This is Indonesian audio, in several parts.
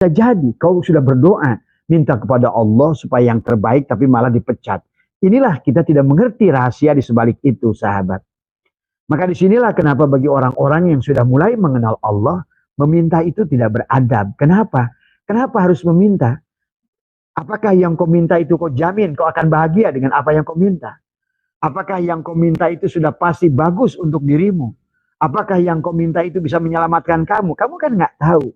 Bisa jadi kau sudah berdoa, minta kepada Allah supaya yang terbaik tapi malah dipecat. Inilah kita tidak mengerti rahasia di sebalik itu, sahabat. Maka disinilah kenapa bagi orang-orang yang sudah mulai mengenal Allah, meminta itu tidak beradab. Kenapa? Kenapa harus meminta? Apakah yang kau minta itu kau jamin kau akan bahagia dengan apa yang kau minta? Apakah yang kau minta itu sudah pasti bagus untuk dirimu? Apakah yang kau minta itu bisa menyelamatkan kamu? Kamu kan nggak tahu.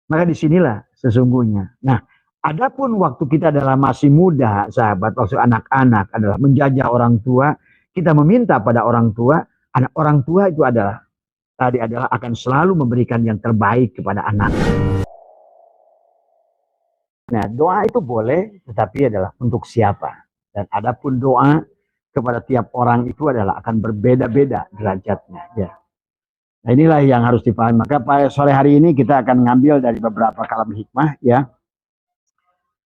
Maka disinilah sesungguhnya. Nah, adapun waktu kita adalah masih muda, sahabat, waktu anak-anak adalah menjajah orang tua, kita meminta pada orang tua, anak orang tua itu adalah akan selalu memberikan yang terbaik kepada anak. Nah, doa itu boleh, tetapi adalah untuk siapa. Dan adapun doa kepada tiap orang itu adalah akan berbeda-beda derajatnya. Ya. Nah, inilah yang harus dipahami. Maka pada sore hari ini kita akan ngambil dari beberapa kalam hikmah, ya.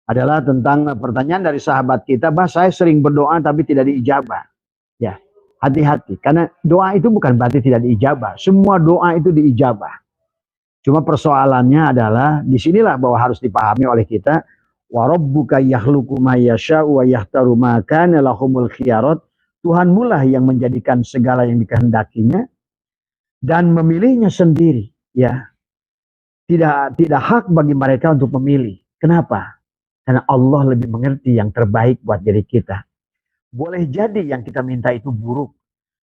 Adalah tentang pertanyaan dari sahabat kita, bah saya sering berdoa tapi tidak diijabah. Ya, hati-hati. Karena doa itu bukan berarti tidak diijabah. Semua doa itu diijabah. Cuma persoalannya adalah, disinilah bahwa harus dipahami oleh kita, wa rabbuka yakhluqu ma yasha'u wa yahtaru ma kana lahumul khiyarat. Tuhanmu lah yang menjadikan segala yang dikehendakinya dan memilihnya sendiri, ya. Tidak hak bagi mereka untuk memilih. Kenapa? Karena Allah lebih mengerti yang terbaik buat diri kita. Boleh jadi yang kita minta itu buruk.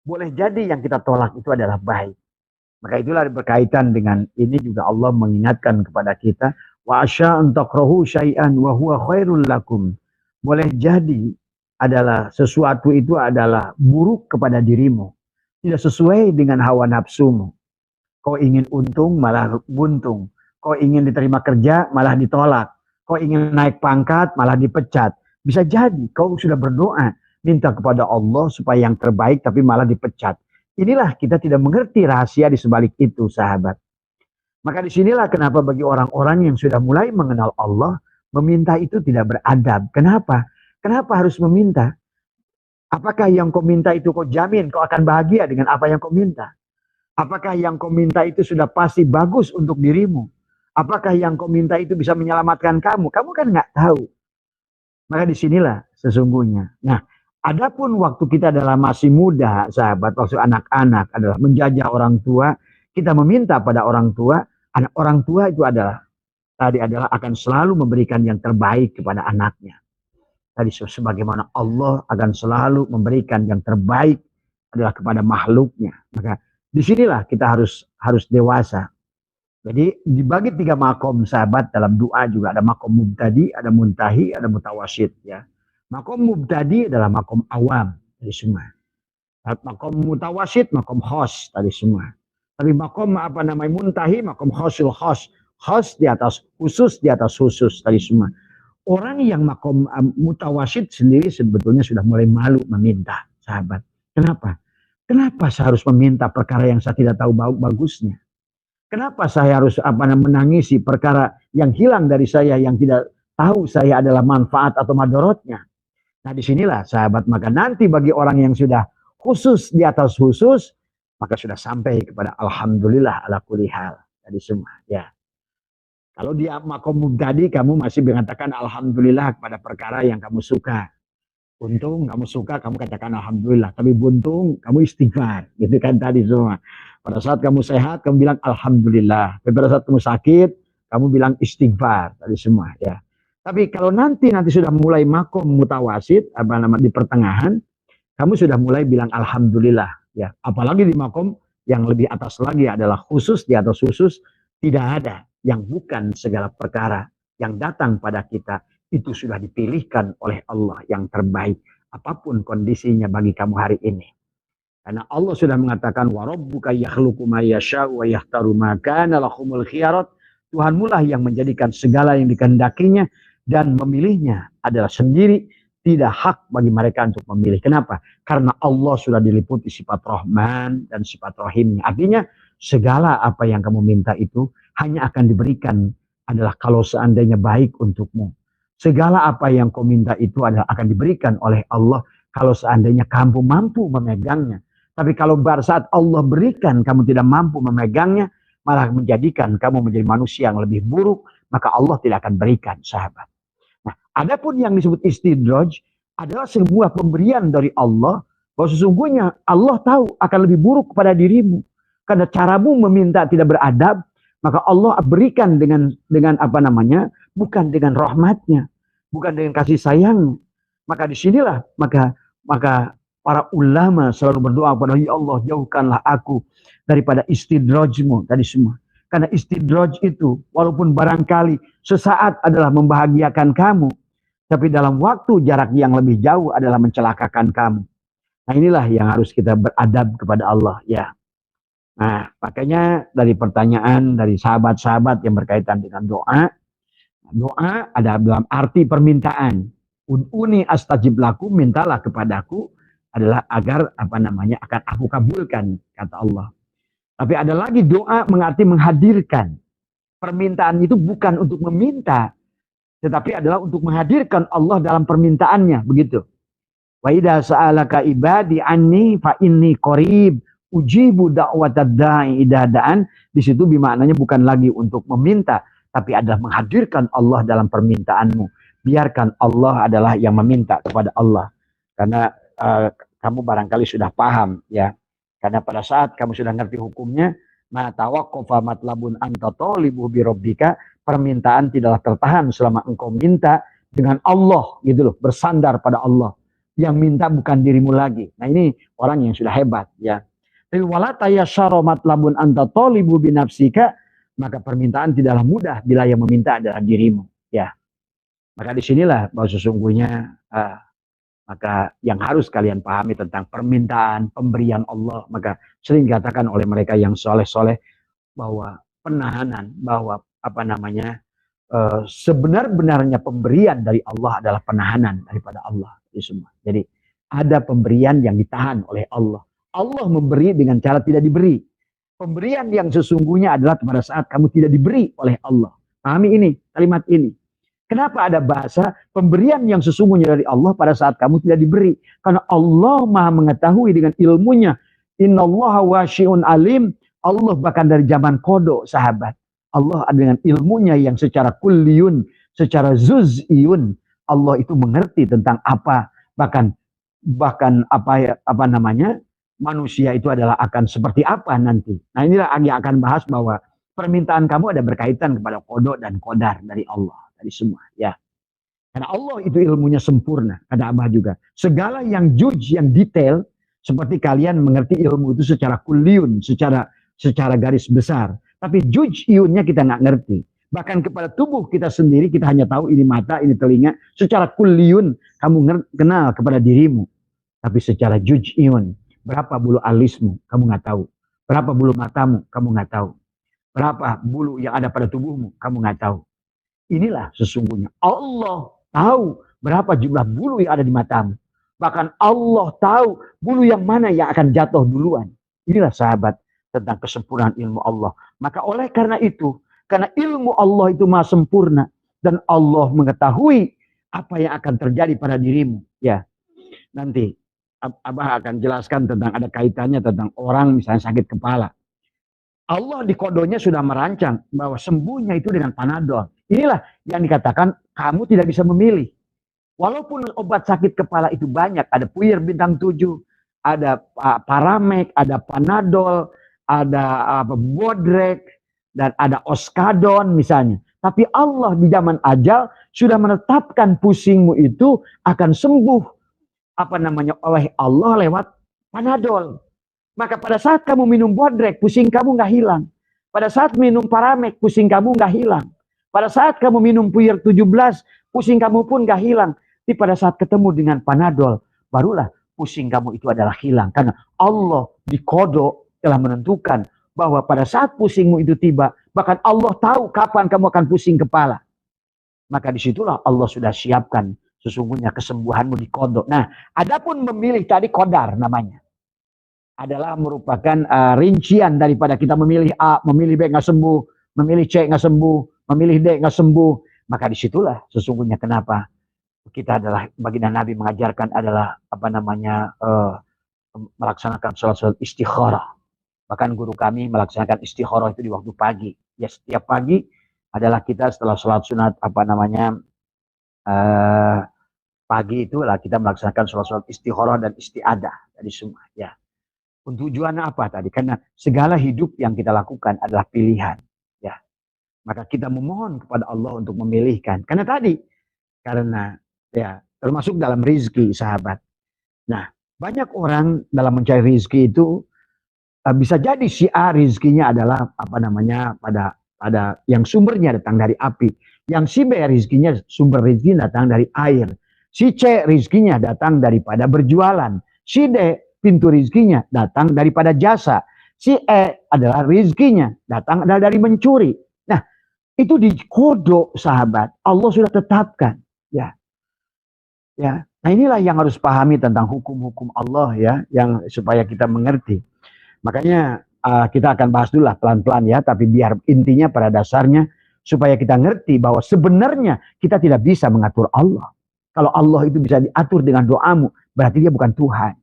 Boleh jadi yang kita tolak itu adalah baik. Maka itulah berkaitan dengan ini juga Allah mengingatkan kepada kita, wa asya an takrahu syai'an wa huwa khairul lakum. Boleh jadi adalah sesuatu itu adalah buruk kepada dirimu. Tidak sesuai dengan hawa nafsumu. Kau ingin untung malah buntung. Kau ingin diterima kerja malah ditolak. Kau ingin naik pangkat malah dipecat. Bisa jadi kau sudah berdoa minta kepada Allah supaya yang terbaik tapi malah dipecat. Inilah kita tidak mengerti rahasia di sebalik itu, sahabat. Maka disinilah kenapa bagi orang-orang yang sudah mulai mengenal Allah, meminta itu tidak beradab. Kenapa? Kenapa harus meminta? Apakah yang kau minta itu kau jamin kau akan bahagia dengan apa yang kau minta? Apakah yang kau minta itu sudah pasti bagus untuk dirimu? Apakah yang kau minta itu bisa menyelamatkan kamu? Kamu kan nggak tahu. Maka disinilah sesungguhnya. Nah, adapun waktu kita adalah masih muda, sahabat, waktu anak-anak adalah menjajah orang tua, kita meminta pada orang tua, anak orang tua itu adalah akan selalu memberikan yang terbaik kepada anaknya. Tadi sebagaimana Allah akan selalu memberikan yang terbaik adalah kepada makhluknya. Maka disinilah kita harus dewasa. Jadi dibagi 3 makom, sahabat, dalam doa juga ada makom mubtadi, ada muntahi, ada mutawasid, ya. Makom mubtadi adalah makom awam tadi semua. Makom mutawasid, makom khos tadi semua. Tapi makom muntahi, makom khosul khos. Khos di atas khusus, di atas khusus tadi semua. Orang yang makom mutawasid sendiri sebetulnya sudah mulai malu meminta, sahabat. Kenapa? Kenapa saya harus meminta perkara yang saya tidak tahu bagusnya? Kenapa saya harus menangisi perkara yang hilang dari saya yang tidak tahu saya adalah manfaat atau madorotnya? Nah, disinilah, sahabat, maka nanti bagi orang yang sudah khusus di atas khusus, maka sudah sampai kepada alhamdulillah ala kulli hal tadi semua, ya. Kalau di makom tadi kamu masih mengatakan alhamdulillah kepada perkara yang kamu suka. Untung kamu suka, kamu katakan alhamdulillah. Tapi buntung, kamu istighfar. Gitu kan tadi semua. Pada saat kamu sehat, kamu bilang alhamdulillah. Tapi pada saat kamu sakit, kamu bilang istighfar. Tadi semua, ya. Tapi kalau nanti sudah mulai makom mutawasid, di pertengahan, kamu sudah mulai bilang alhamdulillah, ya. Apalagi di makom yang lebih atas lagi adalah khusus di atas khusus, tidak ada yang bukan segala perkara yang datang pada kita itu sudah dipilihkan oleh Allah yang terbaik apapun kondisinya bagi kamu hari ini. Karena Allah sudah mengatakan wa rabbuka yakhluqu ma yasha'u wa yahtaru ma kana lahumul khiyarat. Tuhanmu lah yang menjadikan segala yang dikehendakinya dan memilihnya adalah sendiri, tidak hak bagi mereka untuk memilih. Kenapa? Karena Allah sudah diliputi sifat Rahman dan sifat Rahimnya. Artinya segala apa yang kamu minta itu hanya akan diberikan adalah kalau seandainya baik untukmu. Segala apa yang kau minta itu adalah akan diberikan oleh Allah kalau seandainya kamu mampu memegangnya. Tapi kalau pada saat Allah berikan kamu tidak mampu memegangnya, malah menjadikan kamu menjadi manusia yang lebih buruk, maka Allah tidak akan berikan, sahabat. Nah, adapun yang disebut istidraj adalah sebuah pemberian dari Allah, bahwa sesungguhnya Allah tahu akan lebih buruk kepada dirimu. Karena caramu meminta tidak beradab, maka Allah berikan dengan apa namanya? Bukan dengan rahmatnya, bukan dengan kasih sayangnya. Maka disinilah maka para ulama selalu berdoa kepada ya Allah, jauhkanlah aku daripada istidrajmu tadi semua. Karena istidraj itu walaupun barangkali sesaat adalah membahagiakan kamu, tapi dalam waktu jarak yang lebih jauh adalah mencelakakan kamu. Nah inilah yang harus kita beradab kepada Allah ya. Nah makanya dari pertanyaan dari sahabat-sahabat yang berkaitan dengan doa, doa ada dalam arti permintaan. Ud'uni astajib lakum, mintalah kepadaku adalah agar apa namanya akan aku kabulkan, kata Allah. Tapi ada lagi doa mengerti menghadirkan. Permintaan itu bukan untuk meminta, tetapi adalah untuk menghadirkan Allah dalam permintaannya, begitu. Wa idza sa'alaka ibadi anni fa inni qarib ujibu da'watad da'i idza da'an. Di situ bimaknanya bukan lagi untuk meminta, tapi adalah menghadirkan Allah dalam permintaanmu. Biarkan Allah adalah yang meminta kepada Allah. Karena kamu barangkali sudah paham ya. Karena pada saat kamu sudah ngerti hukumnya, ma tawaqqafa matlabun anta talibu bi rabbika, permintaan tidaklah tertahan selama engkau minta dengan Allah gitu loh, bersandar pada Allah. Yang minta bukan dirimu lagi. Nah ini orang yang sudah hebat ya. Tapi wala tayassara matlabun anta talibu bi nafsika, maka permintaan tidaklah mudah bila yang meminta adalah dirimu ya. Maka disinilah bahwa sesungguhnya maka yang harus kalian pahami tentang permintaan, pemberian Allah. Maka sering dikatakan oleh mereka yang soleh-soleh bahwa penahanan, bahwa apa namanya, sebenar-benarnya pemberian dari Allah adalah penahanan daripada Allah. Jadi ada pemberian yang ditahan oleh Allah. Allah memberi dengan cara tidak diberi. Pemberian yang sesungguhnya adalah pada saat kamu tidak diberi oleh Allah. Pahami ini, kalimat ini. Kenapa ada bahasa pemberian yang sesungguhnya dari Allah pada saat kamu tidak diberi? Karena Allah maha mengetahui dengan ilmunya. Innallaha wasyi'un alim. Allah bahkan dari zaman kodok, sahabat. Allah dengan ilmunya yang secara kulliyun, secara zuz'iyun. Allah itu mengerti tentang apa. Bahkan apa namanya, manusia itu adalah akan seperti apa nanti. Nah inilah yang akan bahas bahwa permintaan kamu ada berkaitan kepada kodok dan kodar dari Allah. Dari semua ya, karena Allah itu ilmunya sempurna. Ada Abah juga segala yang judge, yang detail, seperti kalian mengerti ilmu itu secara kuliun, secara garis besar, tapi judge iunnya kita nggak ngerti. Bahkan kepada tubuh kita sendiri kita hanya tahu ini mata, ini telinga. Secara kuliun kamu kenal kepada dirimu, tapi secara judge iun, berapa bulu alismu kamu nggak tahu, berapa bulu matamu kamu nggak tahu, berapa bulu yang ada pada tubuhmu kamu nggak tahu. Inilah sesungguhnya Allah tahu berapa jumlah bulu yang ada di matamu. Bahkan Allah tahu bulu yang mana yang akan jatuh duluan. Inilah sahabat tentang kesempurnaan ilmu Allah. Maka oleh karena itu, karena ilmu Allah itu maha sempurna dan Allah mengetahui apa yang akan terjadi pada dirimu. Ya, nanti Abah akan jelaskan tentang ada kaitannya tentang orang misalnya sakit kepala. Allah di kodonya sudah merancang bahwa sembuhnya itu dengan Panadol. Inilah yang dikatakan kamu tidak bisa memilih. Walaupun obat sakit kepala itu banyak, ada Puyer bintang 7, ada Paramek, ada Panadol, ada Bodrek, dan ada Oskadon misalnya. Tapi Allah di zaman ajal sudah menetapkan pusingmu itu akan sembuh oleh Allah lewat Panadol. Maka pada saat kamu minum Bodrek, pusing kamu nggak hilang. Pada saat minum Paramek, pusing kamu nggak hilang. Pada saat kamu minum Puyer 17, pusing kamu pun nggak hilang. Tapi pada saat ketemu dengan Panadol, barulah pusing kamu itu adalah hilang. Karena Allah di kodok telah menentukan bahwa pada saat pusingmu itu tiba, bahkan Allah tahu kapan kamu akan pusing kepala. Maka disitulah Allah sudah siapkan sesungguhnya kesembuhanmu di kodok. Nah, adapun memilih tadi kodar namanya. Adalah merupakan rincian daripada kita memilih A, memilih B nggak sembuh, memilih C nggak sembuh, memilih D nggak sembuh. Maka disitulah sesungguhnya kenapa kita adalah baginda Nabi mengajarkan adalah melaksanakan sholat istikharah. Bahkan guru kami melaksanakan istikharah itu di waktu pagi. Ya setiap pagi adalah kita setelah sholat sunat eh, pagi itu lah kita melaksanakan sholat istikharah dan istiadah tadi semua ya. Tujuannya apa tadi? Karena segala hidup yang kita lakukan adalah pilihan ya. Maka kita memohon kepada Allah untuk memilihkan. Karena ya termasuk dalam rizki sahabat. Nah, banyak orang dalam mencari rizki itu bisa jadi si A rizkinya adalah pada yang sumbernya datang dari api. Yang si B rizkinya sumber rizki datang dari air. Si C rizkinya datang daripada berjualan. Si D pintu rizkinya datang daripada jasa. Si E adalah rizkinya datang adalah dari mencuri. Nah, itu dikodok sahabat. Allah sudah tetapkan. Ya. Ya. Nah, inilah yang harus pahami tentang hukum-hukum Allah ya, yang supaya kita mengerti. Makanya kita akan bahas dulu lah pelan-pelan ya, tapi biar intinya pada dasarnya supaya kita ngerti bahwa sebenarnya kita tidak bisa mengatur Allah. Kalau Allah itu bisa diatur dengan doamu, berarti dia bukan Tuhan.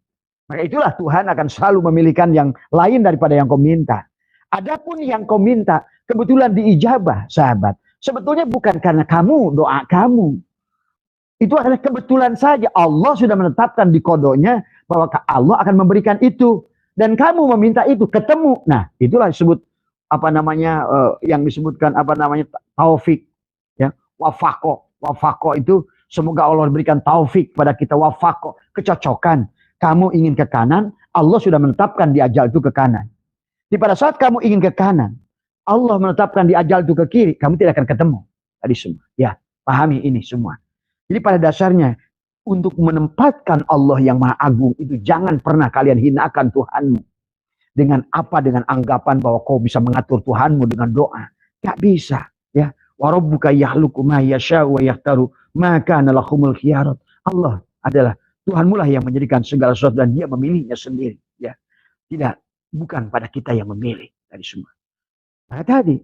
Maka itulah Tuhan akan selalu memilihkan yang lain daripada yang kau minta. Adapun yang kau minta kebetulan diijabah, sahabat. Sebetulnya bukan karena kamu, doa kamu. Itu adalah kebetulan saja. Allah sudah menetapkan di kodoknya bahwa Allah akan memberikan itu. Dan kamu meminta itu, ketemu. Nah, itulah disebut yang disebutkan taufik. Ya, wafako. Wafako itu semoga Allah berikan taufik pada kita, wafako, kecocokan. Kamu ingin ke kanan, Allah sudah menetapkan di ajal itu ke kanan. Di pada saat kamu ingin ke kanan, Allah menetapkan di ajal itu ke kiri, kamu tidak akan ketemu. Tadi semua. Ya, pahami ini semua. Jadi pada dasarnya, untuk menempatkan Allah yang Maha Agung itu jangan pernah kalian hinakan Tuhanmu. Dengan apa? Dengan anggapan bahwa kau bisa mengatur Tuhanmu dengan doa. Gak bisa. Ya. Wa rabbuka yahluku ma yasha'u wa yahtaru ma kana lahumul khiyarat. Allah adalah Tuhanmu lah yang menjadikan segala sesuatu dan dia memilihnya sendiri. Ya. Tidak, bukan pada kita yang memilih tadi semua. Nah tadi,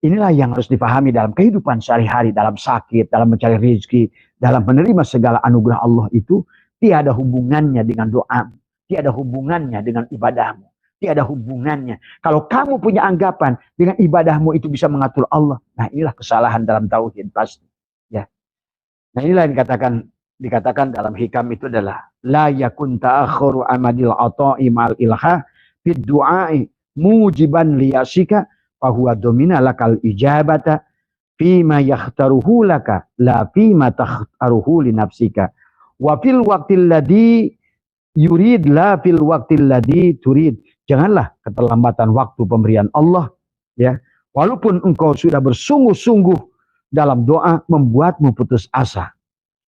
inilah yang harus dipahami dalam kehidupan sehari-hari, dalam sakit, dalam mencari rezeki, dalam menerima segala anugerah Allah itu, tiada hubungannya dengan doa, tiada hubungannya dengan ibadahmu, tiada hubungannya. Kalau kamu punya anggapan dengan ibadahmu itu bisa mengatur Allah, nah inilah kesalahan dalam tauhid pasti. Ya. Nah inilah yang dikatakan dalam hikam itu adalah la yakun ta'akhuru amadil ata'i mal ilha fid du'ai mujiban liyasika fahuwa domina lakal ijabata fima yakhtaruhu laka la fima takhtaruhu li nafsika wa fil waqtil ladhi yurid la fil waqtil ladhi turid. Janganlah keterlambatan waktu pemberian Allah ya, walaupun engkau sudah bersungguh-sungguh dalam doa membuatmu putus asa.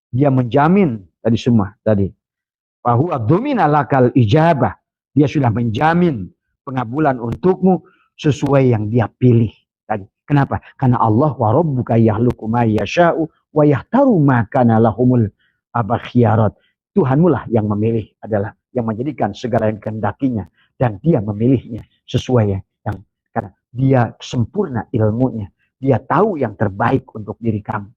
Dia menjamin tadi semua tadi fahuwa domina lakal ijabah, dia sudah menjamin pengabulan untukmu sesuai yang dia pilih tadi. Kenapa? Karena Allah wa rabbuka yahluku ma yasha'u wa yahtaru ma kana lahumul khiyarat. Tuhanmu lah yang memilih, adalah yang menjadikan segala yang kehendakinya dan dia memilihnya sesuai yang karena dia sempurna ilmunya. Dia tahu yang terbaik untuk diri kamu.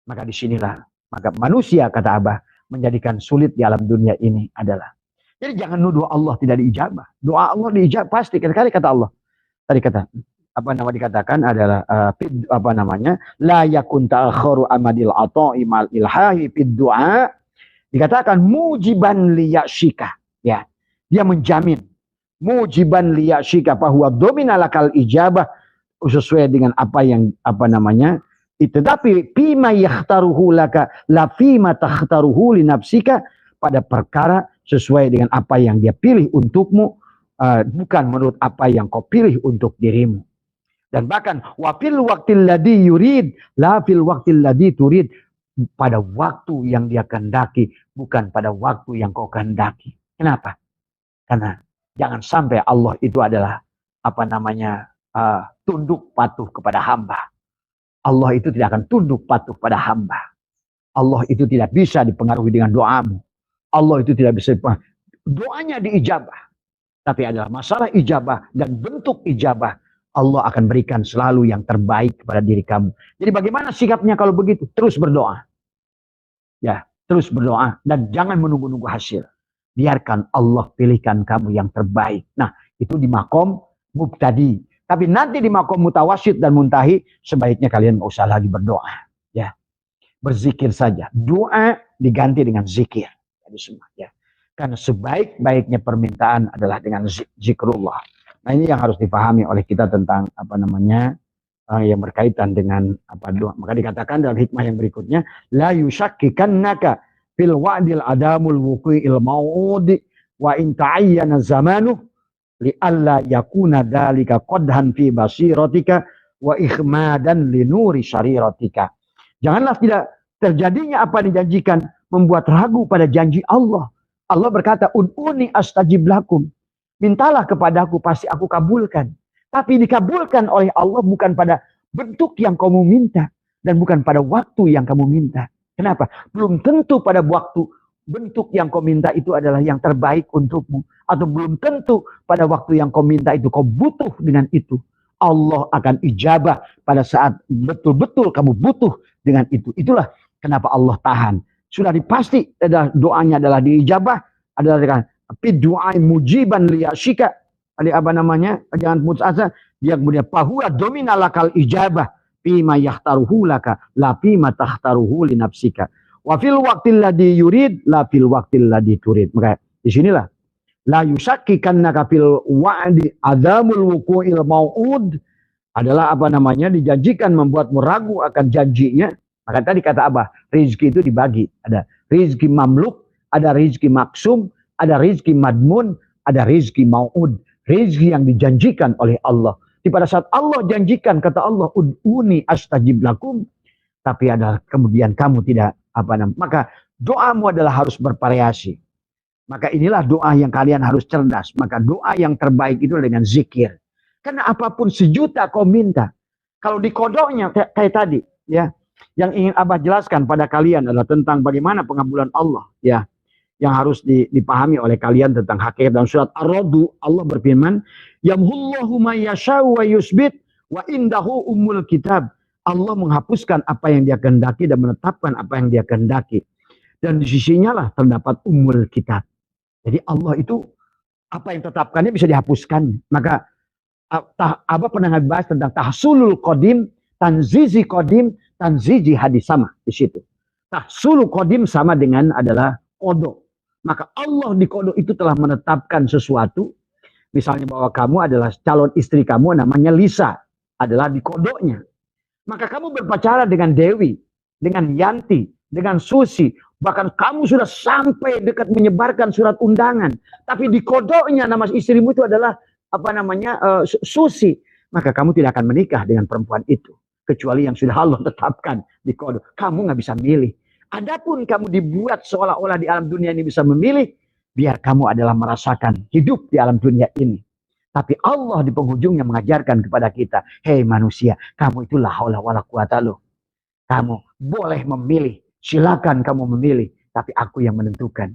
Maka disinilah maka manusia kata Abah menjadikan sulit di alam dunia ini adalah. Jadi jangan nuduh Allah tidak diijabah. Doa Allah diijabah pasti. Kali kata Allah. Tadi dikatakan adalah la yakun ta'akharu amadil ata'i mal ilhahi fid du'a, dikatakan mujiban liyashika ya, dia menjamin mujiban liyashika bahwa domina lakal ijabah sesuai dengan apa yang itu, tapi fima yakhtaruhu laka la fima takhtaruhu li nafsika, pada perkara sesuai dengan apa yang dia pilih untukmu, bukan menurut apa yang kau pilih untuk dirimu. Dan bahkan wafil waktil ladhi yurid la fil waktil ladhi turid, pada waktu yang dia kehendaki bukan pada waktu yang kau kehendaki. Kenapa? Karena jangan sampai Allah itu adalah tunduk patuh kepada hamba. Allah itu tidak akan tunduk patuh pada hamba. Allah itu tidak bisa dipengaruhi dengan doamu. Allah itu tidak bisa doanya diijabah. Tapi adalah masalah ijabah dan bentuk ijabah, Allah akan berikan selalu yang terbaik kepada diri kamu. Jadi bagaimana sikapnya kalau begitu? Terus berdoa. Ya, terus berdoa dan jangan menunggu-nunggu hasil. Biarkan Allah pilihkan kamu yang terbaik. Nah, itu di makom mubtadi. Tapi nanti di makom mutawasid dan muntahi, sebaiknya kalian nggak usah lagi berdoa. Ya, berzikir saja. Doa diganti dengan zikir. Jadi semua. Ya, karena sebaik-baiknya permintaan adalah dengan zikrullah. Nah ini yang harus dipahami oleh kita tentang apa namanya yang berkaitan dengan apa doa. Maka dikatakan dalam hikmah yang berikutnya, la yushakkikannaka fil wa'dil adamul wuqi'il mau'ud wa in ta'ayyana zamanuh li'alla yakuna dalika qadhan fi basiratika wa ikhmadan li nuri syariratika. Janganlah tidak terjadinya apa yang dijanjikan membuat ragu pada janji Allah. Allah berkata, ud'uni astajib lakum. Mintalah kepadaku, pasti aku kabulkan. Tapi dikabulkan oleh Allah bukan pada bentuk yang kamu minta dan bukan pada waktu yang kamu minta. Kenapa? Belum tentu pada waktu bentuk yang kau minta itu adalah yang terbaik untukmu. Atau belum tentu pada waktu yang kau minta itu kau butuh dengan itu. Allah akan ijabah pada saat betul-betul kamu butuh dengan itu. Itulah kenapa Allah tahan. Sudah dipasti adalah doanya adalah diijabah. Adalah dengan doa mujiban liyashika. Apa namanya? Jangan putus asa. Dia kemudian pahuwa domina lakal ijabah. Fima yahtaruhu laka. La fima tahtaruhu li nafsika. Wa fil waqtil ladhi yurid. La fil waqtil ladhi turid. Maka disinilah. La yusakkikannaka fil wa'di adamul wuqu'il mau'ud. Adalah apa namanya? Dijanjikan membuatmu ragu akan janjinya. Maka tadi kata apa? Rizki itu dibagi. Ada rizki mamluk. Ada rizki maksum. Ada rizki madmun. Ada rizki mau'ud. Rizki yang dijanjikan oleh Allah. Di pada saat Allah janjikan, kata Allah, ud'uni astajib lakum. Tapi adalah kemudian kamu tidak apa namanya. Maka doamu adalah harus bervariasi. Maka inilah doa yang kalian harus cerdas. Maka doa yang terbaik itu dengan zikir. Karena apapun sejuta kau minta. Kalau di kodoknya kayak tadi, ya, yang ingin Abah jelaskan pada kalian adalah tentang bagaimana pengabulan Allah, ya, yang harus dipahami oleh kalian tentang hakikat. Dalam surat Ar-Ra'd Allah berfirman, yamhullahu ma yasha'u wa yusbit wa indahu ummul kitab. Allah menghapuskan apa yang dia kehendaki dan menetapkan apa yang dia kehendaki. Dan di sisinya lah terdapat ummul kitab. Jadi Allah itu apa yang tetapkannya bisa dihapuskan. Maka Abah pernah bahas tentang tahsulul qadim, tanzizi qadim, tanzizi hadis sama di situ. Tahsulul qadim sama dengan adalah kodok. Maka Allah di kodok itu telah menetapkan sesuatu. Misalnya bahwa kamu adalah calon istri kamu namanya Lisa. Adalah di kodoknya. Maka kamu berpacaran dengan Dewi, dengan Yanti, dengan Susi. Bahkan kamu sudah sampai dekat menyebarkan surat undangan. Tapi di kodoknya nama istrimu itu adalah apa namanya Susi. Maka kamu tidak akan menikah dengan perempuan itu. Kecuali yang sudah Allah tetapkan di kodok. Kamu nggak bisa milih. Adapun kamu dibuat seolah-olah di alam dunia ini bisa memilih. Biar kamu adalah merasakan hidup di alam dunia ini. Tapi Allah di penghujungnya mengajarkan kepada kita. Hei manusia, kamu itu la haula wala quwata lo. Kamu boleh memilih. Silakan kamu memilih. Tapi aku yang menentukan.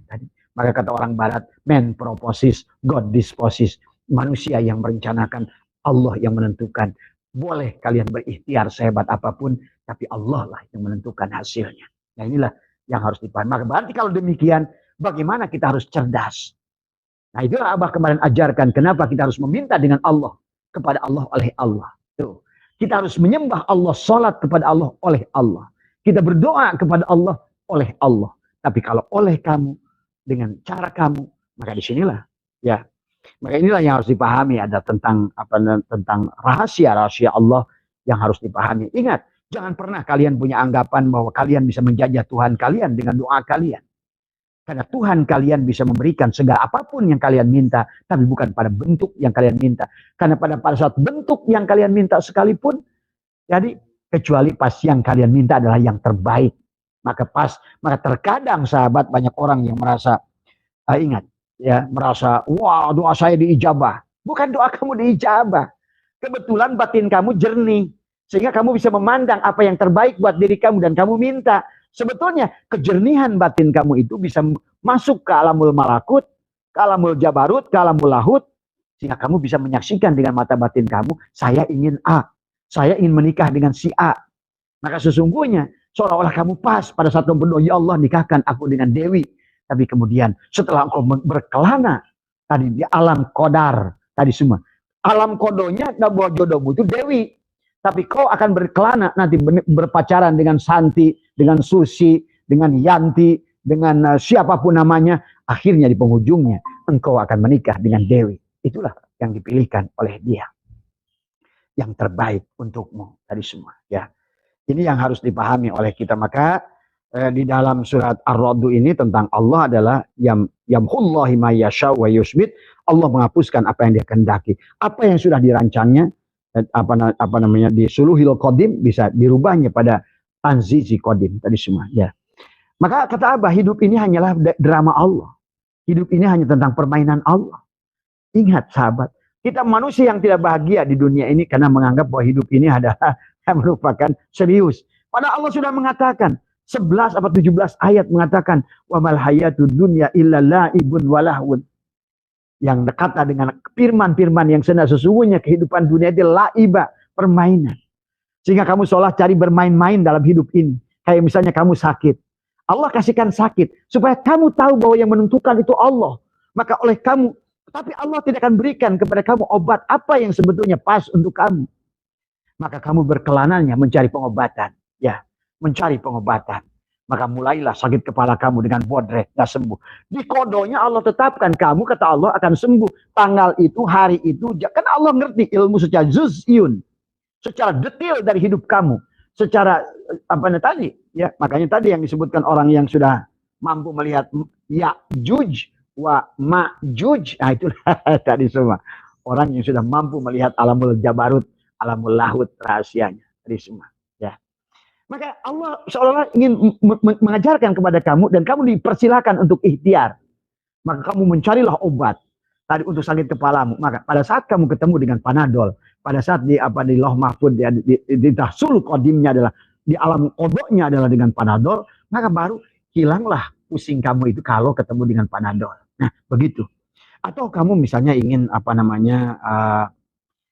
Maka kata orang barat, man proposes, God disposes. Manusia yang merencanakan, Allah yang menentukan. Boleh kalian berikhtiar sehebat apapun. Tapi Allah lah yang menentukan hasilnya. Nah inilah yang harus dipahami. Maka berarti kalau demikian, bagaimana kita harus cerdas? Nah itulah Abah kemarin ajarkan. Kenapa kita harus meminta dengan Allah. Kepada Allah oleh Allah. Tuh. Kita harus menyembah Allah. Salat kepada Allah oleh Allah. Kita berdoa kepada Allah oleh Allah. Tapi kalau oleh kamu, dengan cara kamu, maka disinilah. Ya. Maka inilah yang harus dipahami. Ada tentang rahasia-rahasia Allah yang harus dipahami. Ingat. Jangan pernah kalian punya anggapan bahwa kalian bisa menjajah Tuhan kalian dengan doa kalian. Karena Tuhan kalian bisa memberikan segala apapun yang kalian minta. Tapi bukan pada bentuk yang kalian minta. Karena pada saat bentuk yang kalian minta sekalipun. Jadi kecuali pas yang kalian minta adalah yang terbaik. Maka terkadang sahabat banyak orang yang merasa. Ingat. Ya, merasa wah doa saya diijabah. Bukan doa kamu diijabah. Kebetulan batin kamu jernih. Sehingga kamu bisa memandang apa yang terbaik buat diri kamu dan kamu minta. Sebetulnya kejernihan batin kamu itu bisa masuk ke alamul malakut, ke alamul jabarut, ke alamul lahut. Sehingga kamu bisa menyaksikan dengan mata batin kamu, saya ingin A. Saya ingin menikah dengan si A. Maka sesungguhnya seolah-olah kamu pas pada saat kamu berdoa, ya Allah nikahkan aku dengan Dewi. Tapi kemudian setelah engkau berkelana, tadi di alam kodar, tadi semua. Alam kodonya bahwa jodohmu itu Dewi. Tapi kau akan berkelana nanti berpacaran dengan Santi, dengan Susi, dengan Yanti, dengan siapapun namanya. Akhirnya di penghujungnya engkau akan menikah dengan Dewi. Itulah yang dipilihkan oleh dia. Yang terbaik untukmu tadi semua. Ya, ini yang harus dipahami oleh kita. Maka di dalam surat Ar-Ra'd ini tentang Allah adalah yamhullahi ma yasha wa yusbit. Allah menghapuskan apa yang dia kehendaki. Apa yang sudah dirancangnya, apa namanya, di suluhil qadim bisa dirubahnya pada tanzizi qadim tadi semua. Ya. Maka kata Abah, hidup ini hanyalah drama Allah. Hidup ini hanya tentang permainan Allah. Ingat sahabat, kita manusia yang tidak bahagia di dunia ini karena menganggap bahwa hidup ini adalah merupakan serius. Padahal Allah sudah mengatakan 11 atau 17 ayat mengatakan wa mal hayatud dunya illa la'ibun wa lahwun. Yang berkata dengan firman-firman yang sesungguhnya kehidupan dunia itu laiba, permainan. Sehingga kamu seolah cari bermain-main dalam hidup ini. Kayak misalnya kamu sakit. Allah kasihkan sakit supaya kamu tahu bahwa yang menentukan itu Allah. Maka oleh kamu, tapi Allah tidak akan berikan kepada kamu obat apa yang sebetulnya pas untuk kamu. Maka kamu berkelanannya mencari pengobatan. Ya, mencari pengobatan. Maka mulailah sakit kepala kamu dengan bodrek, gak sembuh. Di kodonya Allah tetapkan kamu, kata Allah, akan sembuh. Tanggal itu, hari itu, kan Allah ngerti ilmu secara juz'iyun. Secara detail dari hidup kamu. Secara, tadi? Ya, makanya tadi yang disebutkan orang yang sudah mampu melihat Ya'juj wa Ma'juj. Nah itulah tadi semua. Orang yang sudah mampu melihat alamul jabarut, alamul lahut, rahasianya. Tadi semua. Maka Allah seolah-olah ingin mengajarkan kepada kamu dan kamu dipersilakan untuk ikhtiar. Maka kamu mencarilah obat tadi untuk sakit kepalamu. Maka pada saat kamu ketemu dengan Panadol, pada saat di Lauh Mahfuz di tahsul qadimnya adalah di alam qodoknya adalah dengan Panadol, maka baru hilanglah pusing kamu itu kalau ketemu dengan Panadol. Nah, begitu. Atau kamu misalnya ingin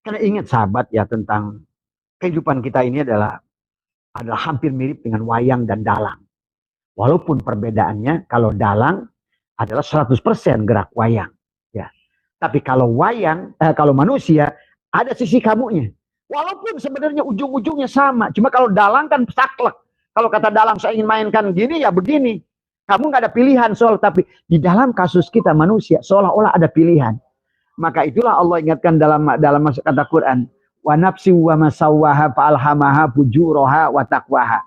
karena ingat sahabat ya tentang kehidupan kita ini adalah hampir mirip dengan wayang dan dalang. Walaupun perbedaannya kalau dalang adalah 100% gerak wayang. Ya. Tapi kalau kalau manusia ada sisi kamunya. Walaupun sebenarnya ujung-ujungnya sama. Cuma kalau dalang kan saklek. Kalau kata dalang saya ingin mainkan gini ya begini. Kamu nggak ada pilihan soal. Tapi di dalam kasus kita manusia seolah-olah ada pilihan. Maka itulah Allah ingatkan dalam kata Quran. Wa nafsi wa masawwaha fa'alhamaha fujuraha wa taqwaha.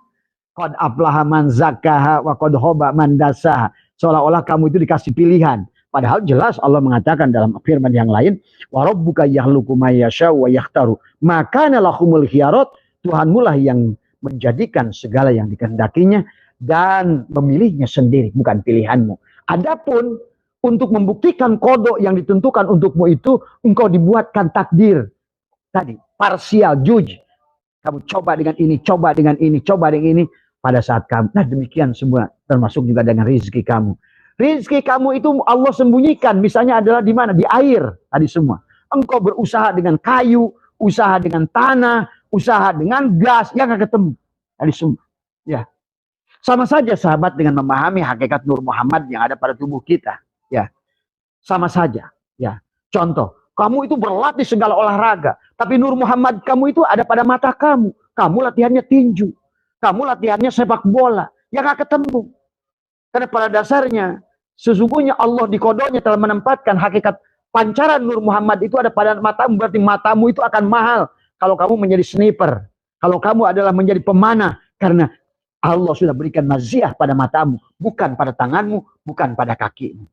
Qad aflaha man zakkaha wa qad khaba man dassaha. Seolah-olah kamu itu dikasih pilihan. Padahal jelas Allah mengatakan dalam firman yang lain, wa rabbuka yakhluqu ma yasha wa yakhtaru. Maka lahumul khiyarot, Tuhanmu lah yang menjadikan segala yang dikehendakinya dan memilihnya sendiri, bukan pilihanmu. Adapun untuk membuktikan kodok yang ditentukan untukmu itu, engkau dibuatkan takdir. Tadi, parsial, juj. Kamu coba dengan ini, coba dengan ini, coba dengan ini. Pada saat kamu, nah demikian semua. Termasuk juga dengan rizki kamu. Rizki kamu itu Allah sembunyikan. Misalnya adalah di mana? Di air. Tadi semua. Engkau berusaha dengan kayu, usaha dengan tanah, usaha dengan gas. Yang gak ketemu. Tadi semua. Ya. Sama saja sahabat dengan memahami hakikat Nur Muhammad yang ada pada tubuh kita. Ya. Sama saja. Ya. Contoh. Kamu itu berlatih segala olahraga. Tapi Nur Muhammad kamu itu ada pada mata kamu. Kamu latihannya tinju. Kamu latihannya sepak bola. Yang gak ketemu. Karena pada dasarnya, sesungguhnya Allah di kodonya telah menempatkan hakikat pancaran Nur Muhammad itu ada pada matamu. Berarti matamu itu akan mahal. Kalau kamu menjadi sniper. Kalau kamu adalah menjadi pemanah. Karena Allah sudah berikan maziah pada matamu. Bukan pada tanganmu. Bukan pada kakimu.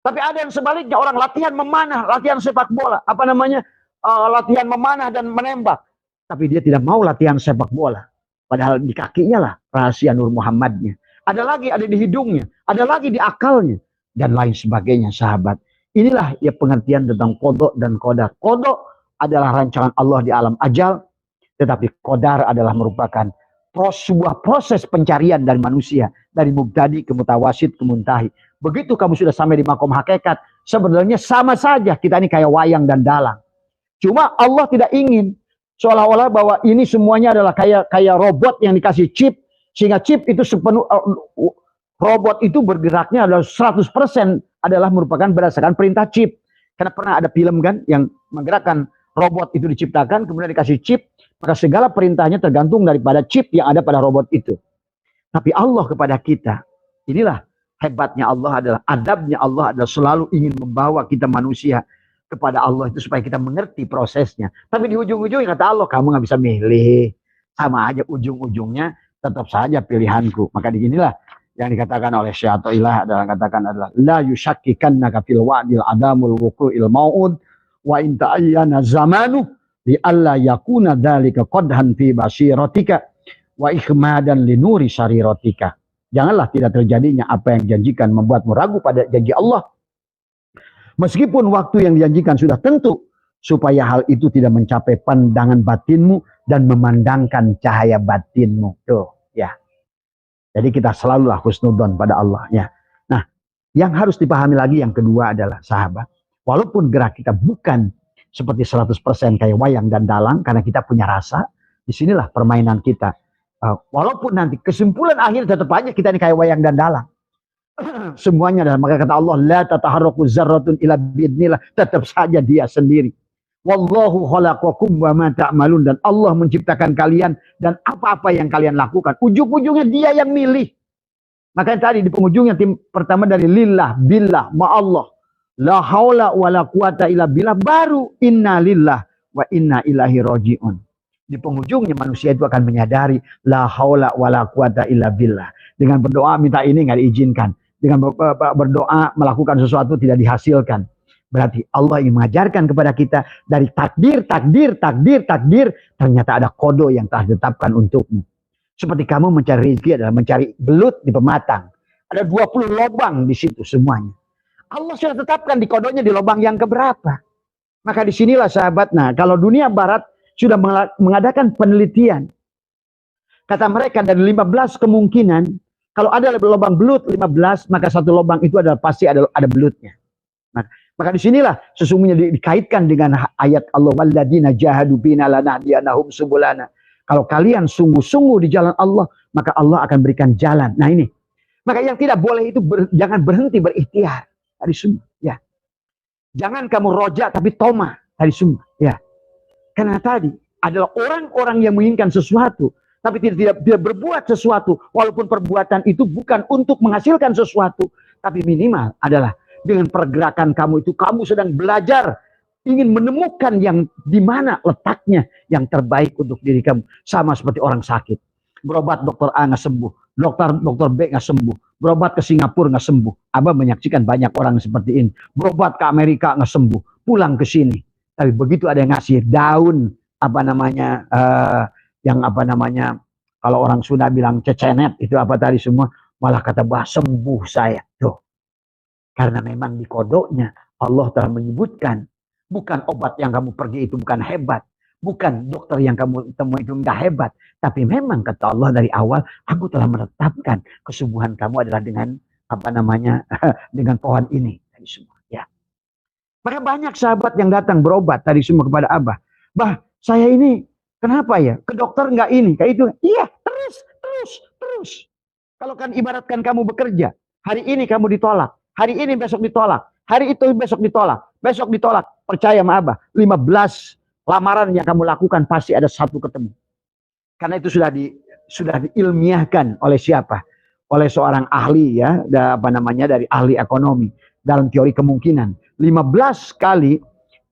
Tapi ada yang sebaliknya, orang latihan memanah, latihan sepak bola, latihan memanah dan menembak. Tapi dia tidak mau latihan sepak bola. Padahal di kakinya lah rahasia Nur Muhammadnya. Ada lagi ada di hidungnya, ada lagi di akalnya, dan lain sebagainya sahabat. Inilah ya pengertian tentang kodok dan kodar. Kodok adalah rancangan Allah di alam ajal, tetapi kodar adalah merupakan sebuah proses pencarian dari manusia. Dari mubtadi ke mutawasid ke muntahi. Begitu kamu sudah sampai di makom hakikat, sebenarnya sama saja kita ini kayak wayang dan dalang. Cuma Allah tidak ingin seolah-olah bahwa ini semuanya adalah kayak robot yang dikasih chip, sehingga chip itu robot itu bergeraknya adalah 100% adalah merupakan berdasarkan perintah chip. Karena pernah ada film kan yang menggerakkan robot itu diciptakan, kemudian dikasih chip, maka segala perintahnya tergantung daripada chip yang ada pada robot itu. Tapi Allah kepada kita, inilah hebatnya Allah adalah, adabnya Allah adalah selalu ingin membawa kita manusia kepada Allah itu supaya kita mengerti prosesnya. Tapi di ujung-ujungnya kata Allah, kamu nggak bisa milih. Sama aja ujung-ujungnya tetap saja pilihanku. Maka disinilah yang dikatakan oleh Syekh Athaillah adalah la yushakkikannaka fil wa'dil adamul wuqu'il mau'ud wa in ta'ayyana zamanu li alla yakuna dzalika qadhan fi basiratika wa ikhmadan li nuri sariratika. Janganlah tidak terjadinya apa yang dijanjikan membuatmu ragu pada janji Allah. Meskipun waktu yang dijanjikan sudah tentu, supaya hal itu tidak mencapai pandangan batinmu dan memandangkan cahaya batinmu. Tuh, ya. Jadi kita selalulah husnudzon pada Allah, ya. Nah, yang harus dipahami lagi yang kedua adalah sahabat, walaupun gerak kita bukan seperti 100% kayak wayang dan dalang karena kita punya rasa, disinilah permainan kita. Walaupun nanti kesimpulan akhir tetap aja kita ini kayak wayang dan dalang. Semuanya adalah, maka kata Allah, la tataharraku zarratun ila biidnillah, tetap saja dia sendiri. Wallahu khalaqakum wa ma ta'malun, dan Allah menciptakan kalian dan apa-apa yang kalian lakukan. Ujung-ujungnya dia yang milih. Makanya tadi di penghujungnya tim pertama dari lillah, billah, ma'allah. La haula wa la quwata illa billah, baru inna lillah wa inna ilahi roji'un. Di penghujungnya manusia itu akan menyadari la haula wa la quwata illa billah. Dengan berdoa minta ini nggak diizinkan. Dengan berdoa melakukan sesuatu tidak dihasilkan. Berarti Allah ingin mengajarkan kepada kita dari takdir, ternyata ada kodo yang telah ditetapkan untukmu. Seperti kamu mencari rezeki adalah mencari belut di pematang. Ada 20 lubang di situ semuanya. Allah sudah tetapkan di kodonya di lubang yang keberapa. Maka disinilah sahabat, nah kalau dunia barat sudah mengadakan penelitian. Kata mereka dari 15 kemungkinan, kalau ada lubang belut 15, maka satu lubang itu adalah pasti ada belutnya. Maka disinilah sesungguhnya dikaitkan dengan ayat Allah, walladzina jahadu bina lanahdiyanahum subulana. Kalau kalian sungguh-sungguh di jalan Allah, maka Allah akan berikan jalan. Nah ini. Maka yang tidak boleh itu jangan berhenti berikhtiar. Tadi semua, ya. Jangan kamu roja tapi toma. Tadi semua, ya. Karena tadi adalah orang-orang yang menginginkan sesuatu, tapi tidak berbuat sesuatu, walaupun perbuatan itu bukan untuk menghasilkan sesuatu, tapi minimal adalah dengan pergerakan kamu itu, kamu sedang belajar, ingin menemukan yang di mana letaknya yang terbaik untuk diri kamu. Sama seperti orang sakit, berobat dokter A nggak sembuh, dokter B nggak sembuh, berobat ke Singapura nggak sembuh. Abah menyaksikan banyak orang seperti ini, berobat ke Amerika nggak sembuh, pulang ke sini. Tapi begitu ada yang ngasih daun, kalau orang Sunda bilang cecenet, itu apa tadi semua, malah kata bah sembuh saya. Tuh. Karena memang di kodoknya Allah telah menyebutkan, bukan obat yang kamu pergi itu bukan hebat, bukan dokter yang kamu temui itu enggak hebat, tapi memang kata Allah dari awal, aku telah menetapkan kesembuhan kamu adalah dengan dengan pohon ini. Tadi semua, ya. Maka banyak sahabat yang datang berobat tadi semua kepada Abah. Bah, saya ini kenapa ya? Ke dokter enggak ini, kayak itu. Iya, terus. Kalau kan ibaratkan kamu bekerja, hari ini kamu ditolak, hari ini besok ditolak, hari itu besok ditolak, besok ditolak. Percaya sama Abah, 15 lamaran yang kamu lakukan pasti ada satu ketemu. Karena itu sudah diilmiahkan oleh siapa? Oleh seorang ahli, ya, dari ahli ekonomi dalam teori kemungkinan. 15 kali,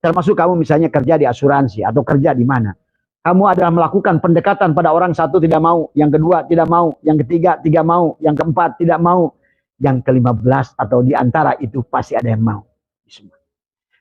termasuk kamu misalnya kerja di asuransi atau kerja di mana, kamu adalah melakukan pendekatan pada orang, satu tidak mau, yang kedua tidak mau, yang ketiga tidak mau, yang keempat tidak mau, yang ke-15 atau di antara itu pasti ada yang mau.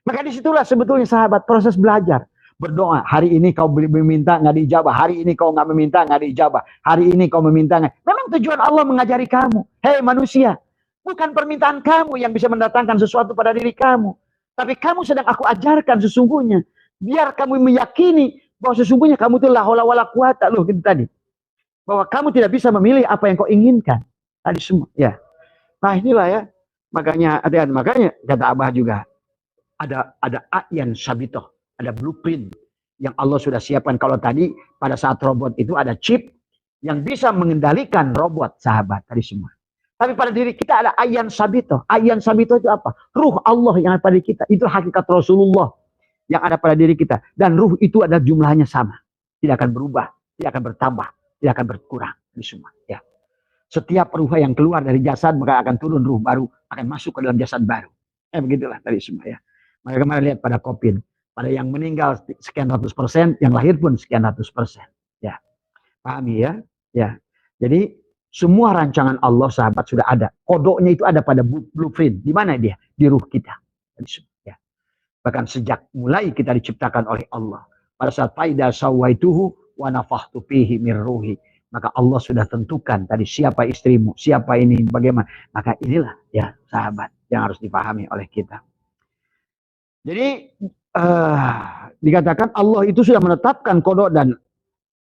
Maka disitulah sebetulnya sahabat proses belajar. Berdoa, hari ini kau meminta nggak diijabah, hari ini kau nggak meminta nggak diijabah, hari ini kau meminta nggak. Memang tujuan Allah mengajari kamu, hei manusia, bukan permintaan kamu yang bisa mendatangkan sesuatu pada diri kamu, tapi kamu sedang aku ajarkan sesungguhnya, biar kamu meyakini bahwa sesungguhnya kamu itu la haula wala quwata, loh gitu tadi, bahwa kamu tidak bisa memilih apa yang kau inginkan tadi semua, ya. Nah inilah ya, makanya kata Abah juga ada ayan sabitoh, ada blueprint yang Allah sudah siapkan. Kalau tadi pada saat robot itu ada chip yang bisa mengendalikan robot sahabat tadi semua. Tapi pada diri kita ada ayan sabito. Ayan sabito itu apa? Ruh Allah yang ada pada kita. Itu hakikat Rasulullah yang ada pada diri kita. Dan ruh itu ada jumlahnya sama. Tidak akan berubah, tidak akan bertambah, tidak akan berkurang. Ini semua. Ya. Setiap ruh yang keluar dari jasad maka akan turun ruh baru, akan masuk ke dalam jasad baru. Begitulah tadi semua ya. Maka kemarin lihat pada COVID, pada yang meninggal sekian ratus %, yang lahir pun sekian ratus %. Ya, pahami ya? Ya. Jadi semua rancangan Allah sahabat sudah ada. Kodoknya itu ada pada blueprint. Di mana dia? Di ruh kita. Ya. Bahkan sejak mulai kita diciptakan oleh Allah. Pada saat faida sawaituhu wa nafakhtu fihi min ruhi. Maka Allah sudah tentukan tadi siapa istrimu, siapa ini, bagaimana. Maka inilah ya sahabat yang harus dipahami oleh kita. Jadi dikatakan Allah itu sudah menetapkan kodok dan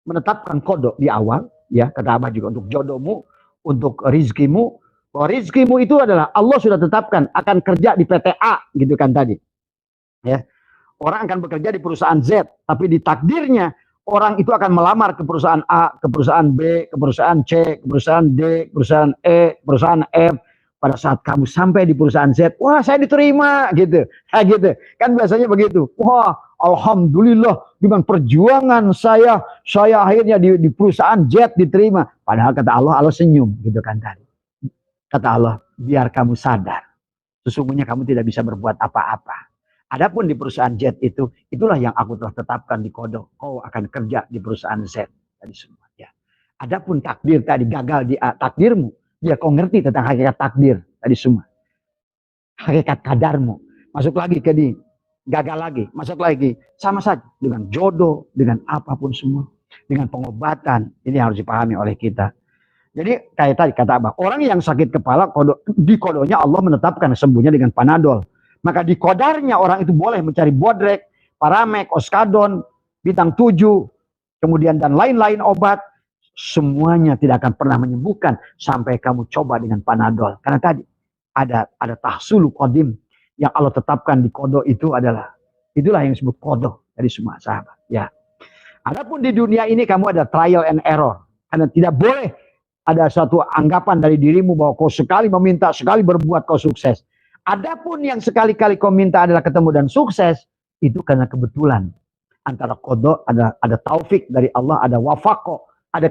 menetapkan kodok di awal. Ya, kata Abah juga untuk jodohmu, untuk rizkimu. Bahwa rizkimu itu adalah Allah sudah tetapkan akan kerja di PT A, gitu kan tadi. Ya, orang akan bekerja di perusahaan Z, tapi di takdirnya orang itu akan melamar ke perusahaan A, ke perusahaan B, ke perusahaan C, ke perusahaan D, ke perusahaan E, perusahaan F. Pada saat kamu sampai di perusahaan Z, wah saya diterima gitu, kayak gitu. Kan biasanya begitu. Wah, alhamdulillah dengan perjuangan saya akhirnya di perusahaan Z diterima. Padahal kata Allah senyum gitu kan tadi. Kata Allah, biar kamu sadar, sesungguhnya kamu tidak bisa berbuat apa-apa. Adapun di perusahaan Z itu, itulah yang aku telah tetapkan di kodok. Kau akan kerja di perusahaan Z tadi semua. Ya. Adapun takdir tadi gagal di takdirmu. Ya kau ngerti tentang hakikat takdir tadi semua. Hakikat kadarmu. Masuk lagi ke di gagal lagi, masuk lagi. Sama saja dengan jodoh, dengan apapun semua. Dengan pengobatan. Ini harus dipahami oleh kita. Jadi kayak tadi kata Abah, orang yang sakit kepala, di kodonya Allah menetapkan sembuhnya dengan Panadol. Maka di kodarnya orang itu boleh mencari Bodrek, Paramek, Oskadon, Bintang 7, kemudian dan lain-lain obat. Semuanya tidak akan pernah menyembuhkan sampai kamu coba dengan Panadol. Karena tadi ada tahsulu qadim yang Allah tetapkan di kodo itu itulah yang disebut kodo dari semua sahabat. Ya. Adapun di dunia ini kamu ada trial and error. Karena tidak boleh ada suatu anggapan dari dirimu bahwa kau sekali meminta, sekali berbuat kau sukses. Adapun yang sekali-kali kau minta adalah ketemu dan sukses, itu karena kebetulan. Antara kodo ada taufik dari Allah, ada wafako. Ada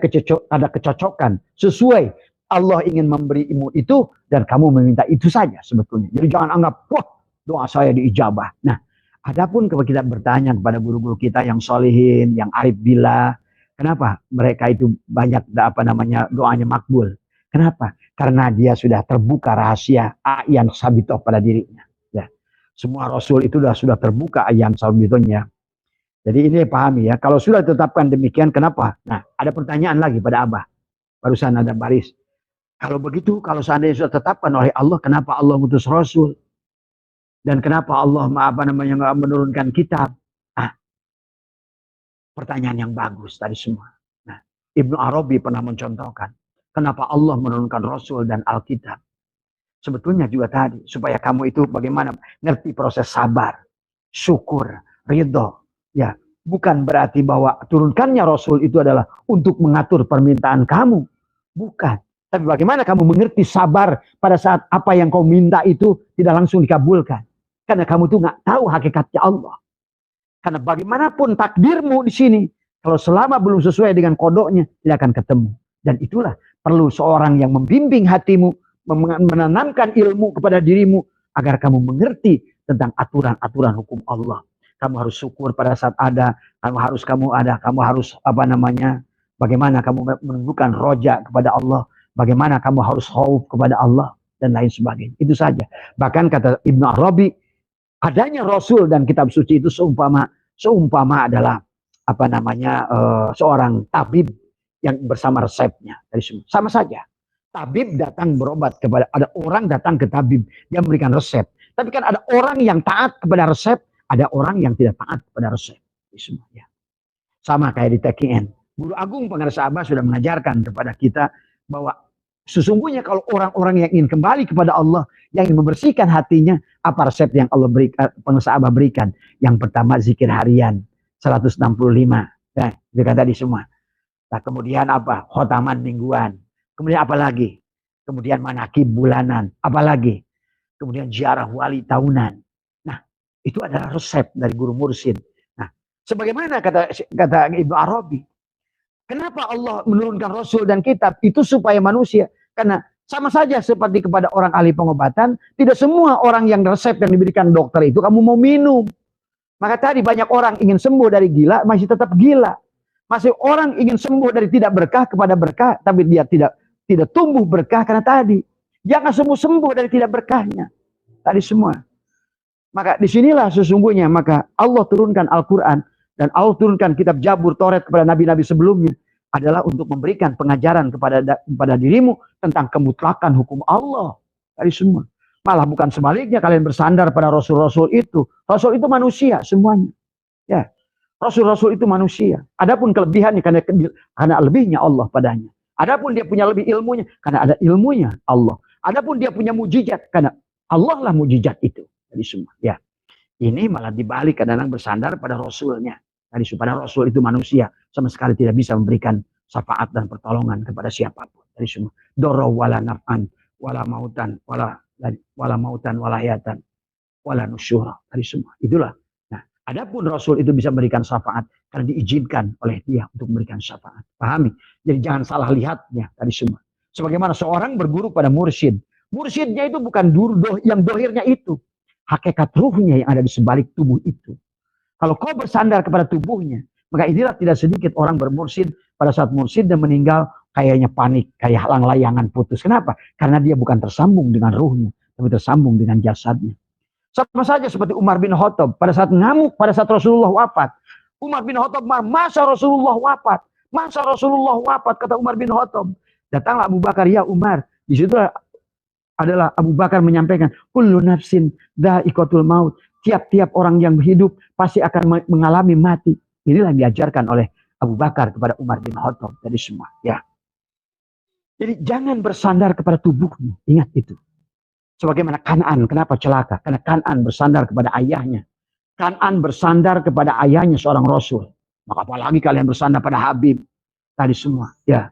kecocokan sesuai Allah ingin memberimu itu dan kamu meminta itu saja sebetulnya. Jadi jangan anggap wah doa saya diijabah. Nah, adapun kalau kita bertanya kepada guru-guru kita yang solihin, yang arif billah, kenapa mereka itu banyak doanya makbul? Kenapa? Karena dia sudah terbuka rahasia ayan sabitoh pada dirinya. Ya. Semua rasul itu sudah terbuka ayan sabitohnya. Jadi ini pahami ya. Kalau sudah ditetapkan demikian, kenapa? Nah, ada pertanyaan lagi pada Abah. Barusan ada baris. Kalau begitu, kalau seandainya sudah ditetapkan oleh Allah, kenapa Allah mengutus Rasul? Dan kenapa Allah nggak menurunkan kitab? Ah, pertanyaan yang bagus tadi semua. Nah, Ibnu Arabi pernah mencontohkan, kenapa Allah menurunkan Rasul dan Alkitab? Sebetulnya juga tadi, supaya kamu itu bagaimana ngerti proses sabar, syukur, ridho. Ya, bukan berarti bahwa turunkannya Rasul itu adalah untuk mengatur permintaan kamu. Bukan. Tapi bagaimana kamu mengerti sabar pada saat apa yang kau minta itu tidak langsung dikabulkan. Karena kamu tuh nggak tahu hakikatnya Allah. Karena bagaimanapun takdirmu di sini, kalau selama belum sesuai dengan kodoknya, tidak akan ketemu. Dan itulah perlu seorang yang membimbing hatimu, menanamkan ilmu kepada dirimu, agar kamu mengerti tentang aturan-aturan hukum Allah. Kamu harus syukur pada saat ada, kamu harus bagaimana kamu menunjukkan roja kepada Allah, bagaimana kamu harus khauf kepada Allah dan lain sebagainya. Itu saja. Bahkan kata Ibnu Arabi, adanya Rasul dan kitab suci itu seumpama adalah seorang tabib yang bersama resepnya. Sama saja. Tabib datang berobat ada orang datang ke tabib, dia memberikan resep. Tapi kan ada orang yang taat kepada resep, ada orang yang tidak taat kepada resep. Ya. Sama kayak di TKN. Guru Agung Pangarasa Abah sudah mengajarkan kepada kita bahwa sesungguhnya kalau orang-orang yang ingin kembali kepada Allah, yang ingin membersihkan hatinya, apa resep yang Allah berikan, Pangarasa Abah berikan? Yang pertama zikir harian 165. Nah, itu kan tadi semua. Nah, kemudian apa? Khotaman mingguan. Kemudian apa lagi? kemudian manakib bulanan, apalagi, kemudian ziarah wali tahunan. Nah, itu adalah resep dari guru mursyid. Nah, sebagaimana kata Ibnu Arabi, kenapa Allah menurunkan Rasul dan kitab? Itu supaya manusia, karena sama saja seperti kepada orang ahli pengobatan, tidak semua orang yang resep yang diberikan dokter itu kamu mau minum. Maka tadi banyak orang ingin sembuh dari gila, masih tetap gila. Masih orang ingin sembuh dari tidak berkah kepada berkah, tapi dia tidak tumbuh berkah karena tadi. Jangan sembuh dari tidak berkahnya. Tadi semua. Maka disinilah sesungguhnya, maka Allah turunkan Al-Quran, dan Allah turunkan kitab Jabur, Toret kepada nabi-nabi sebelumnya, adalah untuk memberikan pengajaran kepada dirimu tentang kemutlakan hukum Allah. Tadi semua. Malah bukan sebaliknya, kalian bersandar pada Rasul-Rasul itu. Rasul itu manusia semuanya. Ya, Rasul-Rasul itu manusia. Adapun kelebihannya karena lebihnya Allah padanya. Adapun dia punya lebih ilmunya karena ada ilmunya Allah. Adapun dia punya mujizat karena Allah lah mujizat itu. Tadi semua. Ya, ini malah dibalik, kadang-kadang bersandar pada Rasulnya. Tadi pada Rasul itu manusia, sama sekali tidak bisa memberikan syafaat dan pertolongan kepada siapapun. Tadi semua. Doro wala naf'an wala mautan wala mautan wala hayatan wala nusyura. Tadi semua. Itulah. Nah, adapun Rasul itu bisa memberikan syafaat karena diizinkan oleh dia untuk memberikan syafaat. Pahami? Jadi jangan salah lihatnya tadi semua. Sebagaimana seorang berguru pada mursyid. Mursyidnya itu bukan yang dohirnya itu. Hakikat ruhnya yang ada di sebalik tubuh itu. Kalau kau bersandar kepada tubuhnya, maka inilah tidak sedikit orang bermursyid pada saat mursyidnya meninggal kayaknya panik, kayak halang-layangan putus. Kenapa? Karena dia bukan tersambung dengan ruhnya, tapi tersambung dengan jasadnya. Sama saja seperti Umar bin Khattab pada saat ngamuk, pada saat Rasulullah wafat. Umar bin Khattab, masa Rasulullah wafat? Masa Rasulullah wafat? Kata Umar bin Khattab. Datanglah Abu Bakar, ya Umar. Di situ adalah Abu Bakar menyampaikan, kullu nafsin dha'iqatul maut. Tiap-tiap orang yang hidup pasti akan mengalami mati. Inilah yang diajarkan oleh Abu Bakar kepada Umar bin Khattab tadi semua. Ya. Jadi jangan bersandar kepada tubuhnya. Ingat itu. Sebagaimana Kan'an, kenapa celaka? Karena Kan'an bersandar kepada ayahnya. Kan'an bersandar kepada ayahnya seorang Rasul. Maka apalagi kalian bersandar pada Habib. Tadi semua. Ya.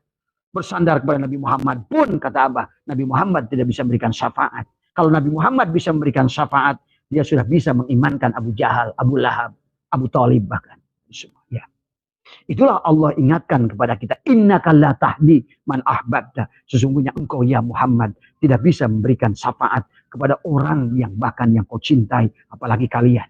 Bersandar kepada Nabi Muhammad pun, kata Abah, Nabi Muhammad tidak bisa memberikan syafaat. Kalau Nabi Muhammad bisa memberikan syafaat, dia sudah bisa mengimankan Abu Jahal, Abu Lahab, Abu Talib bahkan. Ya. Itulah Allah ingatkan kepada kita. Innaka la tahdi man ahbabta. Sesungguhnya engkau ya Muhammad tidak bisa memberikan syafaat kepada orang yang bahkan yang kau cintai. Apalagi kalian.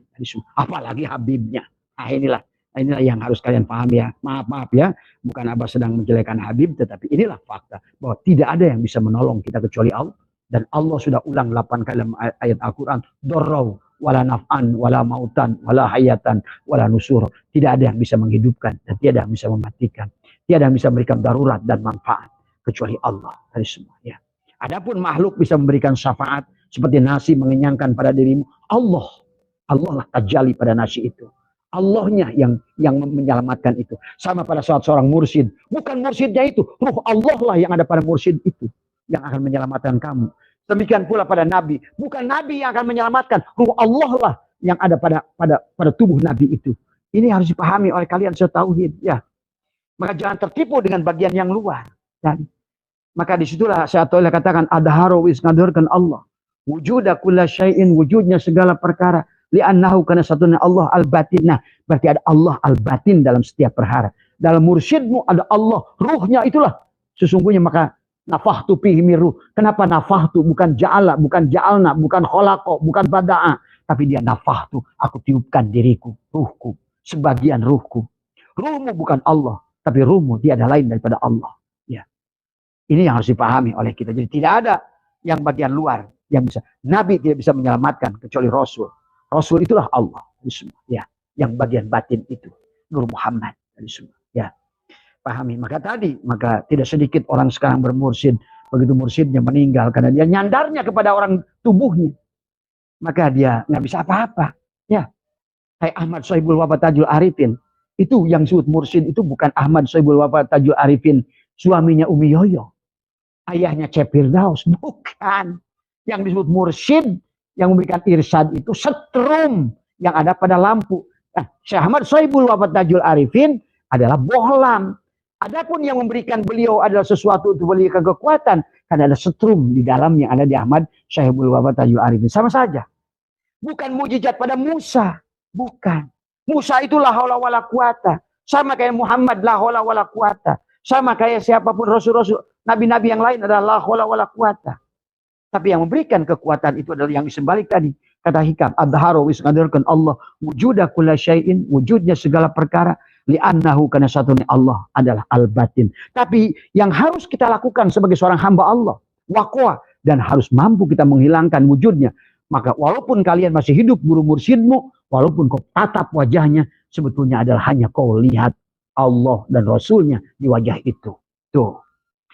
Apalagi Habibnya. Nah inilah yang harus kalian pahami ya. Maaf ya. Bukan Abah sedang menjelekan Habib. Tetapi inilah fakta. Bahwa tidak ada yang bisa menolong kita kecuali Allah. Dan Allah sudah ulang 8 kali dalam ayat Al-Quran. Dorrau, wala naf'an, wala mautan, wala hayatan, wala nusur. Tidak ada yang bisa menghidupkan. Dan tiada yang bisa mematikan. Tiada yang bisa memberikan darurat dan manfaat. Kecuali Allah. Dari semua. Ya. Adapun makhluk bisa memberikan syafaat. Seperti nasi mengenyangkan pada dirimu. Allah lah tajali pada nasi itu. Allahnya yang menyelamatkan itu. Sama pada saat seorang mursyid. Bukan mursyidnya itu. Ruh Allah lah yang ada pada mursyid itu. Yang akan menyelamatkan kamu. Demikian pula pada Nabi. Bukan Nabi yang akan menyelamatkan. Ruh Allah lah yang ada pada tubuh Nabi itu. Ini harus dipahami oleh kalian setauhid. Ya. Maka jangan tertipu dengan bagian yang luar. Dan, maka disitulah saya katakan. Adharu isnadurkan Allah. Wujuda kulla syai'in. Wujudnya segala perkara. Li'annahu karena satunya Allah al-batin. Nah, berarti ada Allah al-batin dalam setiap perkara. Dalam mursyidmu ada Allah. Ruhnya itulah. Sesungguhnya maka nafahtu fihi miruh. Kenapa nafahtu? Bukan ja'ala, bukan ja'alna, bukan kholako, bukan bada'a. Tapi dia nafahtu. Aku tiupkan diriku, ruhku. Sebagian ruhku. Ruhmu bukan Allah. Tapi ruhmu tiada lain daripada Allah. Ya. Ini yang harus dipahami oleh kita. Jadi tidak ada yang bagian luar yang bisa. Nabi tidak bisa menyelamatkan kecuali Rasul. Rasul itulah Allah. Ya. Yang bagian batin itu. Nur Muhammad. Ya. Pahami. Maka tidak sedikit orang sekarang bermursyid. Begitu mursyidnya meninggal karena dia nyandarnya kepada orang tubuhnya. Maka dia nggak bisa apa-apa. Ya. Kayak Ahmad Sohibul Wafat Tajul Arifin. Itu yang disebut mursyid itu bukan Ahmad Sohibul Wafat Tajul Arifin. Suaminya Umi Yoyo. Ayahnya Syekh Firdaus. Bukan. Yang disebut mursyid. Yang memberikan irsyad itu setrum. Yang ada pada lampu. Nah, Syekh Ahmad Sohibul Wafat Tajul Arifin adalah bohlam. Adapun yang memberikan beliau adalah sesuatu untuk memberikan kekuatan, karena ada setrum di dalam yang ada di Ahmad Syaibul Wafat Tayyul Arifin. Sama saja. Bukan mujizat pada Musa. Bukan. Musa itu la haula wala quwata. Sama kayak Muhammad la haula wala quwata. Sama kayak siapapun rasul-rasul, nabi-nabi yang lain adalah la haula wala quwata. Tapi yang memberikan kekuatan itu adalah yang disebalik tadi. Kata Hikam, adharu wisqadarkan Allah wujuda kulla syai'in, wujudnya segala perkara, li'annahu karena satunya Allah adalah al-batin. Tapi yang harus kita lakukan sebagai seorang hamba Allah, waqwa, dan harus mampu kita menghilangkan wujudnya. Maka walaupun kalian masih hidup guru mursyidmu, walaupun kau tatap wajahnya, sebetulnya adalah hanya kau lihat Allah dan Rasulnya di wajah itu. Tuh.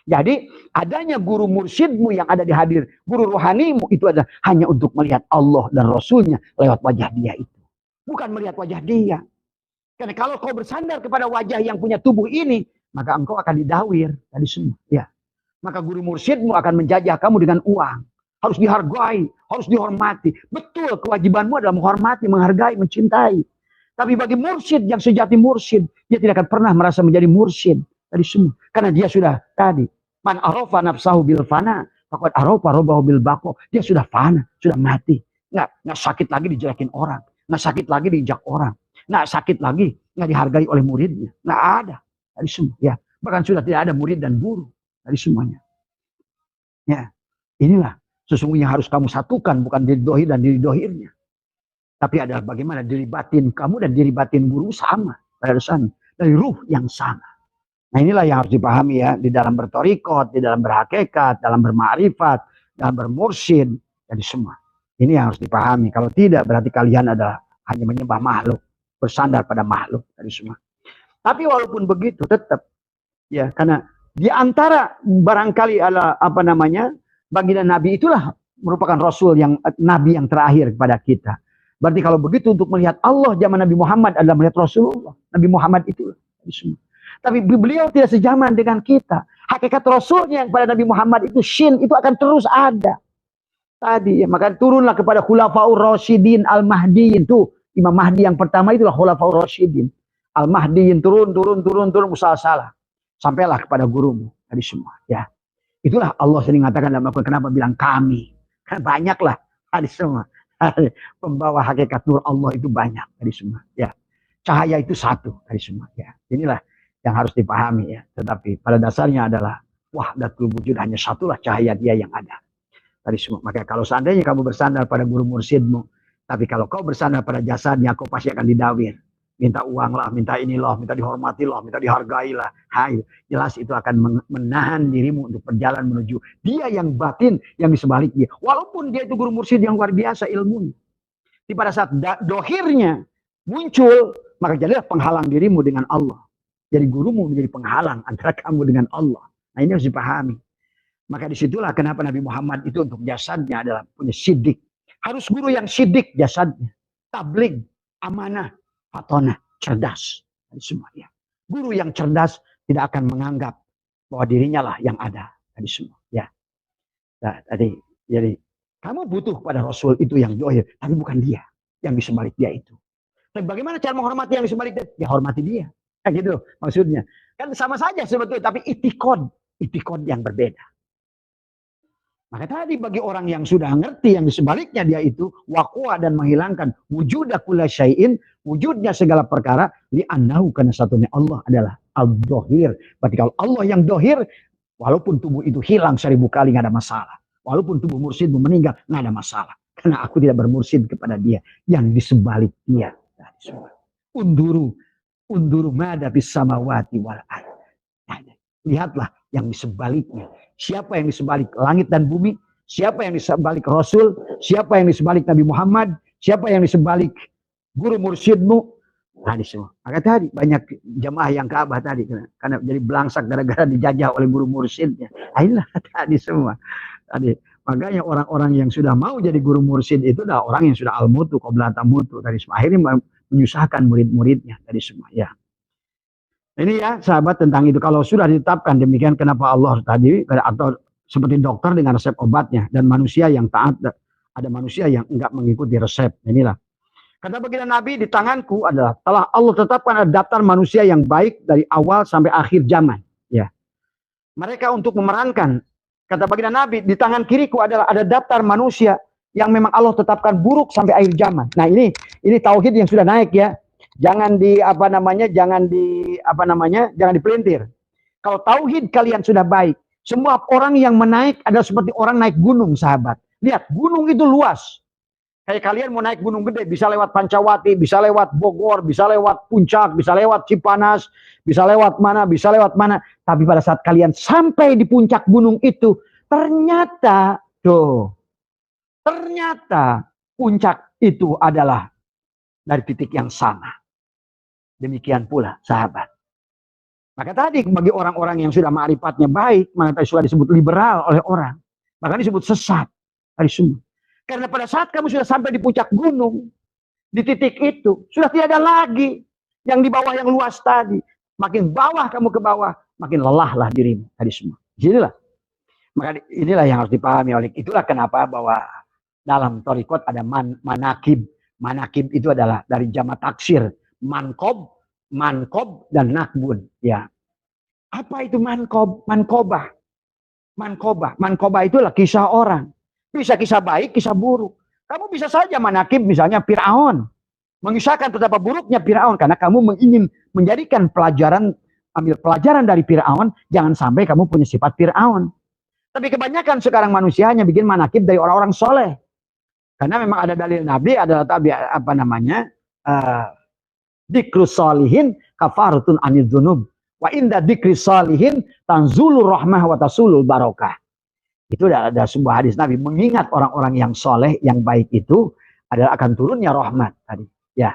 Jadi adanya guru mursyidmu yang ada di hadir, guru rohanimu itu adalah hanya untuk melihat Allah dan Rasulnya lewat wajah dia itu. Bukan melihat wajah dia. Karena kalau kau bersandar kepada wajah yang punya tubuh ini, maka engkau akan didawir tadi semua. Ya. Maka guru mursyidmu akan menjajah kamu dengan uang. Harus dihargai, harus dihormati. Betul, kewajibanmu adalah menghormati, menghargai, mencintai. Tapi bagi mursyid yang sejati mursyid, dia tidak akan pernah merasa menjadi mursyid tadi semua. Karena dia sudah tadi. Man arafa nafsahu bil fana, faqad arafa rabbahu bil baqo. Dia sudah fana, sudah mati. Nggak sakit lagi dijelekin orang, nggak sakit lagi diinjak orang, nggak sakit lagi nggak dihargai oleh muridnya. Nggak ada dari semua. Ya, bahkan sudah tidak ada murid dan guru dari semuanya. Ya, inilah sesungguhnya harus kamu satukan, bukan diri dohir dan diri dohirnya. Tapi adalah bagaimana diri batin kamu dan diri batin guru sama pada dasarnya, dari ruh yang sama. Nah inilah yang harus dipahami ya, di dalam bertorikot, di dalam berhakikat, dalam bermakrifat, dalam bermursyid, jadi semua. Ini yang harus dipahami. Kalau tidak berarti kalian adalah hanya menyembah makhluk, bersandar pada makhluk, jadi semua. Tapi walaupun begitu tetap ya, karena di antara barangkali adalah apa namanya, baginda Nabi itulah merupakan Rasul yang Nabi yang terakhir kepada kita. Berarti kalau begitu untuk melihat Allah zaman Nabi Muhammad adalah melihat Rasulullah. Nabi Muhammad itulah, jadi semua. Tapi beliau tidak sejaman dengan kita. Hakikat Rasulnya yang pada Nabi Muhammad itu shin, itu akan terus ada. Tadi ya, maka turunlah kepada Khulafaur Rasyidin Al-Mahdiyin. Tuh, Imam Mahdi yang pertama itulah Khulafaur Rasyidin Al-Mahdiyin, turun, salah. Sampailah kepada gurumu. Tadi semua. Ya. Itulah Allah sering mengatakan dalam Al-Quran, kenapa bilang kami? Karena banyaklah tadi semua. Pembawa hakikat nur Allah itu banyak tadi semua. Ya. Cahaya itu satu tadi semua. Ya. Inilah yang harus dipahami ya. Tetapi pada dasarnya adalah wahdatul wujud, hanya satulah cahaya dia yang ada. Tadi semua. Maka kalau seandainya kamu bersandar pada guru mursyidmu, tapi kalau kau bersandar pada jasadnya, kau pasti akan didawir. Minta uang lah, minta inilah, minta dihormati lah, minta dihargai lah. Hai, jelas itu akan menahan dirimu untuk berjalan menuju dia yang batin, yang di sebalik dia. Walaupun dia itu guru mursyid yang luar biasa ilmunya. Di pada saat dohirnya muncul, maka jadilah penghalang dirimu dengan Allah. Jadi gurumu menjadi penghalang antara kamu dengan Allah. Nah ini harus dipahami. Maka disitulah kenapa Nabi Muhammad itu untuk jasadnya adalah punya sidik. Harus guru yang sidik jasadnya. Tabligh, amanah, fatonah, cerdas. Semuanya. Guru yang cerdas tidak akan menganggap bahwa dirinya lah yang ada. Tadi semua. Ya. Nah, jadi kamu butuh pada Rasul itu yang dohir. Tapi bukan dia yang di sebalik dia itu. Tapi bagaimana cara menghormati yang di sebalik dia? Ya hormati dia. Gitu maksudnya. Kan sama saja sebetulnya, tapi itikod yang berbeda. Maka tadi bagi orang yang sudah ngerti yang di sebaliknya dia itu waqwa dan menghilangkan wujuda kulla syai'in, wujudnya segala perkara, li'annahu karena satunya Allah adalah al-dohir. Berarti kalau Allah yang dohir, walaupun tubuh itu hilang 1000 kali nggak ada masalah. Walaupun tubuh mursyidmu meninggal nggak ada masalah. Karena aku tidak bermursyid kepada dia yang di sebalik dia. Unduru mada bis samawati wal ardh. Lihatlah yang di sebaliknya. Siapa yang di sebalik langit dan bumi? Siapa yang di sebalik Rasul? Siapa yang di sebalik Nabi Muhammad? Siapa yang di sebalik guru mursyidmu? Tadi semua. Maka tadi banyak jamaah yang Ka'bah tadi karena jadi belangsak gara-gara dijajah oleh guru mursyidnya. Inilah tadi semua. Tadi makanya orang-orang yang sudah mau jadi guru mursyid itu adalah orang yang sudah al-mutu qabla tamutu. Tadi semua. Akhirnya menyusahkan murid-muridnya tadi semua ya. Ini ya sahabat tentang itu. Kalau sudah ditetapkan demikian, kenapa Allah tadi atau seperti dokter dengan resep obatnya dan manusia yang taat, ada manusia yang enggak mengikuti resep. Inilah Kata baginda Nabi, di tanganku adalah telah Allah tetapkan ada daftar manusia yang baik dari awal sampai akhir zaman. Ya, mereka untuk memerankan. Kata baginda Nabi, di tangan kiriku adalah ada daftar manusia yang memang Allah tetapkan buruk sampai akhir zaman. Nah ini tauhid yang sudah naik ya. Jangan jangan dipelintir. Kalau tauhid kalian sudah baik, semua orang yang menaik adalah seperti orang naik gunung, sahabat. Lihat, gunung itu luas. Kayak kalian mau naik gunung gede, bisa lewat Pancawati, bisa lewat Bogor, bisa lewat Puncak, bisa lewat Cipanas, bisa lewat mana. Tapi pada saat kalian sampai di puncak gunung itu, ternyata puncak itu adalah dari titik yang sama. Demikian pula, sahabat. Maka tadi bagi orang-orang yang sudah ma'rifatnya baik, maka sudah disebut liberal oleh orang. Maka disebut sesat dari semua. Karena pada saat kamu sudah sampai di puncak gunung, di titik itu, sudah tidak ada lagi yang di bawah yang luas tadi. Makin bawah kamu ke bawah, makin lelahlah dirimu tadi semua. Inilah. Maka inilah yang harus dipahami oleh. Itulah kenapa bahwa dalam thariqat ada manakib. Manakib itu adalah dari jama' taksir. Mankob dan nakbun. Ya. Apa itu mankob? Mankobah itulah kisah orang. Bisa kisah baik, kisah buruk. Kamu bisa saja manakib misalnya Fir'aun. Mengisahkan betapa buruknya Fir'aun. Karena kamu ingin menjadikan ambil pelajaran dari Fir'aun. Jangan sampai kamu punya sifat Fir'aun. Tapi kebanyakan sekarang manusia hanya bikin manakib dari orang-orang soleh. Karena memang ada dalil Nabi adalah dikrus solihin kafaratun anid dzunub. Wa inda dikris solihin tanzulur rahmah wa tasulul barokah. Itu ada sebuah hadis Nabi, mengingat orang-orang yang soleh, yang baik itu adalah akan turunnya rahmat tadi. Ya.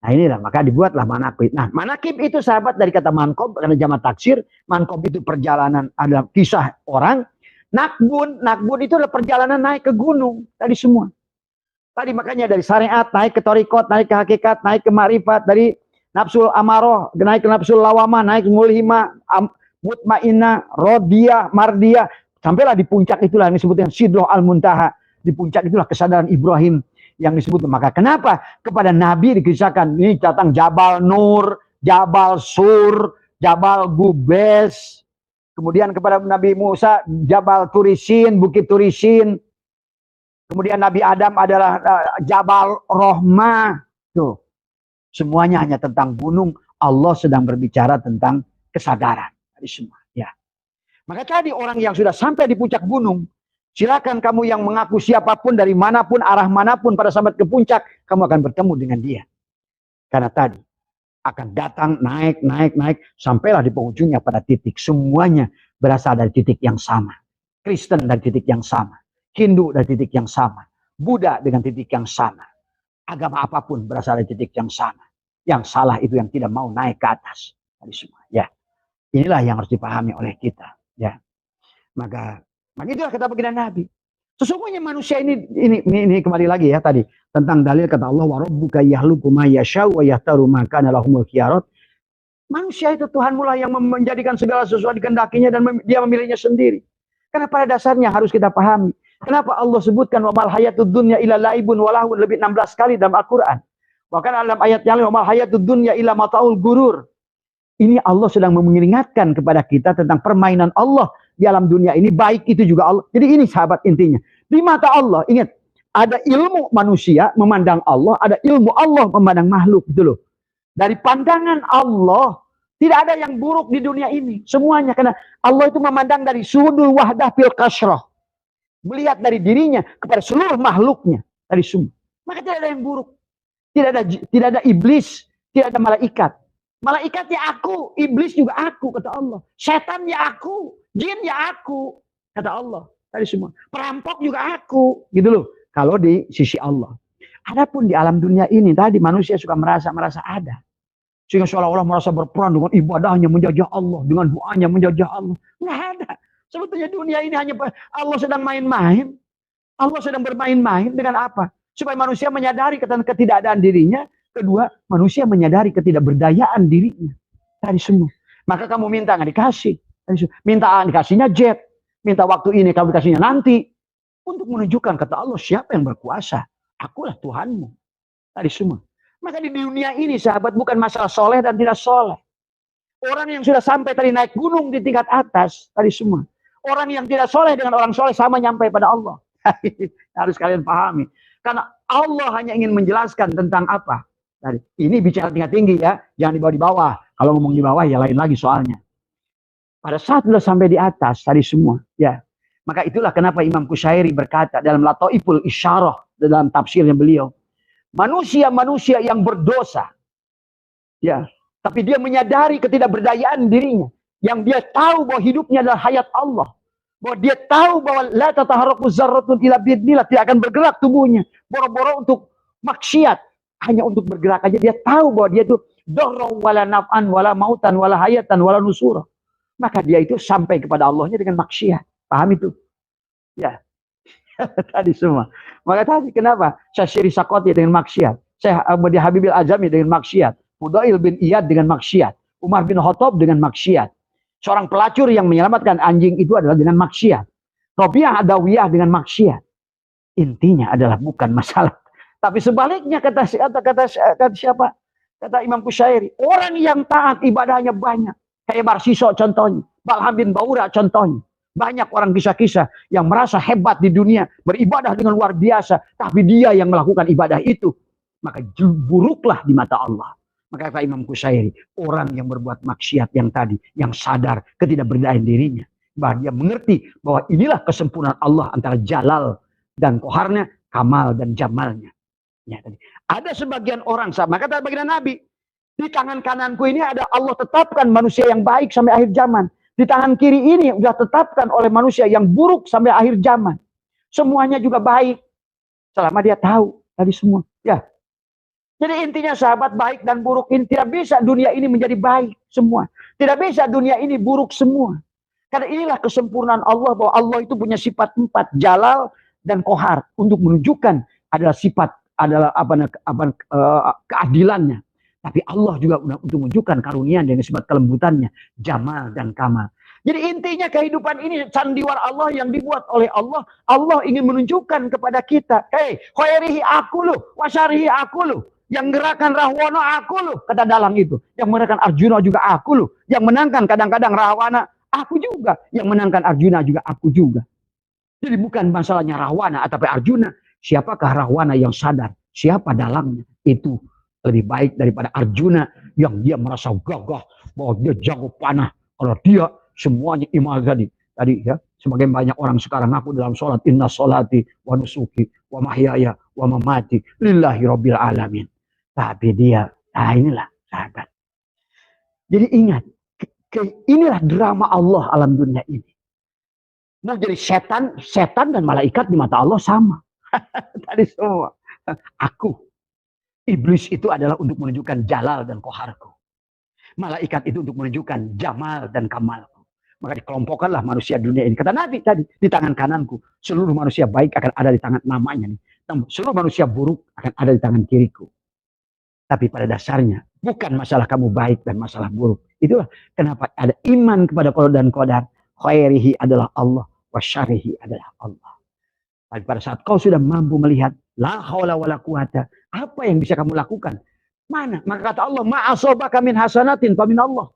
Nah inilah, maka dibuatlah manakib. Nah manakib itu sahabat dari kata mankob, karena jama' taksir. Mankob itu perjalanan, ada kisah orang. Nakbun itu adalah perjalanan naik ke gunung. Tadi semua. Tadi makanya dari syariat, naik ke thariqat, naik ke hakikat, naik ke ma'rifat. Dari nafsul amaroh, naik ke nafsul lawamah, naik ke mulhimah, mutmainah, rodiyah, mardiyah. Sampailah di puncak itulah yang disebutkan Sidroh al-Muntaha. Di puncak itulah kesadaran Ibrahim yang disebut. Maka kenapa kepada Nabi dikisahkan ini datang Jabal Nur, Jabal Sur, Jabal Gubes. Kemudian kepada Nabi Musa Jabal Turisin, Bukit Turisin. Kemudian Nabi Adam adalah Jabal Rohmah. Tuh. Semuanya hanya tentang gunung. Allah sedang berbicara tentang kesadaran. Dari semua. Ya. Maka tadi orang yang sudah sampai di puncak gunung, silakan kamu yang mengaku siapapun dari manapun, arah manapun pada saat ke puncak, kamu akan bertemu dengan dia. Karena tadi akan datang naik, sampailah di penghujungnya pada titik. Semuanya berasal dari titik yang sama. Kristen dari titik yang sama. Hindu dari titik yang sama. Buddha dengan titik yang sama. Agama apapun berasal dari titik yang sama. Yang salah itu yang tidak mau naik ke atas. Dari semua. Ya. Inilah yang harus dipahami oleh kita. Ya, maka itulah kata baginda Nabi. Sesungguhnya manusia ini kembali lagi ya tadi tentang dalil kata Allah wa rabbuka yakhluqu ma yasha'u wa yahtaru ma kana lahumul khiyarah. Manusia itu Tuhan mula yang menjadikan segala sesuatu dikehendakinya dan dia memilihnya sendiri. Karena pada dasarnya harus kita pahami. Kenapa Allah sebutkan wa mal hayatud dunya illa laibun wa lahun lebih 16 kali dalam Al-Qur'an. Bahkan dalam ayat yang lain wa mal hayatud dunya illa mataul gurur. Ini Allah sedang mengingatkan kepada kita tentang permainan Allah di alam dunia ini. Baik itu juga Allah. Jadi ini sahabat intinya. Di mata Allah, ingat. Ada ilmu manusia memandang Allah. Ada ilmu Allah memandang makhluk. Gitu loh. Dari pandangan Allah, tidak ada yang buruk di dunia ini. Semuanya. Karena Allah itu memandang dari sudul wahdah fil kasrah. Melihat dari dirinya kepada seluruh makhluknya. Dari semua. Maka tidak ada yang buruk. Tidak ada iblis. Tidak ada malaikat. Malaikatnya aku, iblis juga aku, kata Allah. Setannya aku, jin ya aku, kata Allah. Tadi semua. Perampok juga aku, gitu loh. Kalau di sisi Allah. Adapun di alam dunia ini, tadi manusia suka merasa ada. Sehingga seolah-olah merasa berperan dengan ibadahnya menjajah Allah, dengan doanya menjajah Allah. Nggak ada. Sebetulnya dunia ini hanya Allah sedang main-main. Allah sedang bermain-main dengan apa? Supaya manusia menyadari ketidakadaan dirinya. Kedua, manusia menyadari ketidakberdayaan dirinya. Dari semua. Maka kamu minta nggak dikasih. Minta dikasihnya jet. Minta waktu ini kamu dikasihnya nanti. Untuk menunjukkan kata Allah siapa yang berkuasa. Akulah Tuhanmu. Tadi semua. Maka di dunia ini sahabat bukan masalah soleh dan tidak soleh. Orang yang sudah sampai tadi naik gunung di tingkat atas, tadi semua. Orang yang tidak soleh dengan orang soleh sama nyampe pada Allah. Harus kalian pahami. Karena Allah hanya ingin menjelaskan tentang apa. Tadi. Ini bicara tingkat tinggi ya, jangan dibawa di bawah. Kalau ngomong di bawah ya lain lagi soalnya. Pada saat sudah sampai di atas, tadi semua. Ya. Maka itulah kenapa Imam Qushairi berkata dalam Lataiful Isyarah, dalam tafsirnya beliau. Manusia-manusia yang berdosa. Ya. Tapi dia menyadari ketidakberdayaan dirinya. Yang dia tahu bahwa hidupnya adalah hayat Allah. Bahwa dia tahu bahwa la tataharraku zarratun ila biidnillah, tidak akan bergerak tubuhnya. Boro-boro untuk maksiat. Hanya untuk bergerak aja. Dia tahu bahwa dia itu dorong wala naf'an, wala mautan, wala hayatan, wala nusura. Maka dia itu sampai kepada Allahnya dengan maksiat. Paham itu? Ya. Tadi semua. Maka tadi kenapa? Syahsyiri Sakoti dengan maksiat. Syekh Ahmad Habibil Azami dengan maksiat. Fudail bin Iyad dengan maksiat. Umar bin Khattab dengan maksiat. Seorang pelacur yang menyelamatkan anjing itu adalah dengan maksiat. Rabi'ah Adawiyah dengan maksiat. Intinya adalah bukan masalah. Tapi sebaliknya kata siapa? Kata Imam Qushairi. Orang yang taat ibadahnya banyak. Kayak Barsiso contohnya. Balham bin Baura contohnya. Banyak orang kisah-kisah yang merasa hebat di dunia. Beribadah dengan luar biasa. Tapi dia yang melakukan ibadah itu. Maka buruklah di mata Allah. Maka kata Imam Qushairi, orang yang berbuat maksiat yang tadi, yang sadar ketidakberdayaan dirinya, bahwa dia mengerti bahwa inilah kesempurnaan Allah antara jalal dan koharnya, kamal dan jamalnya. Ya, tadi. Ada sebagian orang, maka kata baginda Nabi, di tangan kananku ini ada Allah tetapkan manusia yang baik sampai akhir zaman. Di tangan kiri ini sudah tetapkan oleh manusia yang buruk sampai akhir zaman. Semuanya juga baik, selama dia tahu tadi semua. Ya. Jadi intinya sahabat, baik dan buruk ini tidak bisa dunia ini menjadi baik semua. Tidak bisa dunia ini buruk semua. Karena inilah kesempurnaan Allah, bahwa Allah itu punya sifat 4, jalal dan kohar, untuk menunjukkan adalah sifat, adalah keadilannya. Tapi Allah juga untuk menunjukkan karunia dengan sifat kelembutannya, jamal dan kamal. Jadi intinya kehidupan ini sandiwara Allah yang dibuat oleh Allah. Allah ingin menunjukkan kepada kita, khairihi akulu, wasyarihi akulu. Yang gerakan Rahwana aku loh, kata dalang itu. Yang menangkan Arjuna juga aku loh. Yang menangkan kadang-kadang Rahwana aku juga. Yang menangkan Arjuna juga aku juga. Jadi bukan masalahnya Rahwana atau Arjuna. Siapakah Rahwana yang sadar? Siapa dalangnya? Itu lebih baik daripada Arjuna yang dia merasa gagah bahwa dia jago panah. Kalau dia semuanya imal tadi ya. Sebagai banyak orang sekarang aku dalam sholat, inna sholati wa nusuki wa mahyaya wa mamati lillahi rabbil alamin. Tapi dia, inilah sahabat. Jadi ingat, inilah drama Allah alam dunia ini. Mau jadi setan dan malaikat di mata Allah sama. Tadi semua. Aku, iblis itu adalah untuk menunjukkan jalal dan koharku. Malaikat itu untuk menunjukkan jamal dan kamalku. Maka dikelompokkanlah manusia dunia ini. Kata Nabi tadi, di tangan kananku, seluruh manusia baik akan ada di tangan namanya. Seluruh manusia buruk akan ada di tangan kiriku. Tapi pada dasarnya bukan masalah kamu baik dan masalah buruk. Itulah kenapa ada iman kepada qada dan qadar. Khairihi adalah Allah, wasyarihi adalah Allah. Tapi pada saat kau sudah mampu melihat la haula wala quwata, apa yang bisa kamu lakukan? Mana? Maka kata Allah, ma asabaka min hasanatin fa min Allah.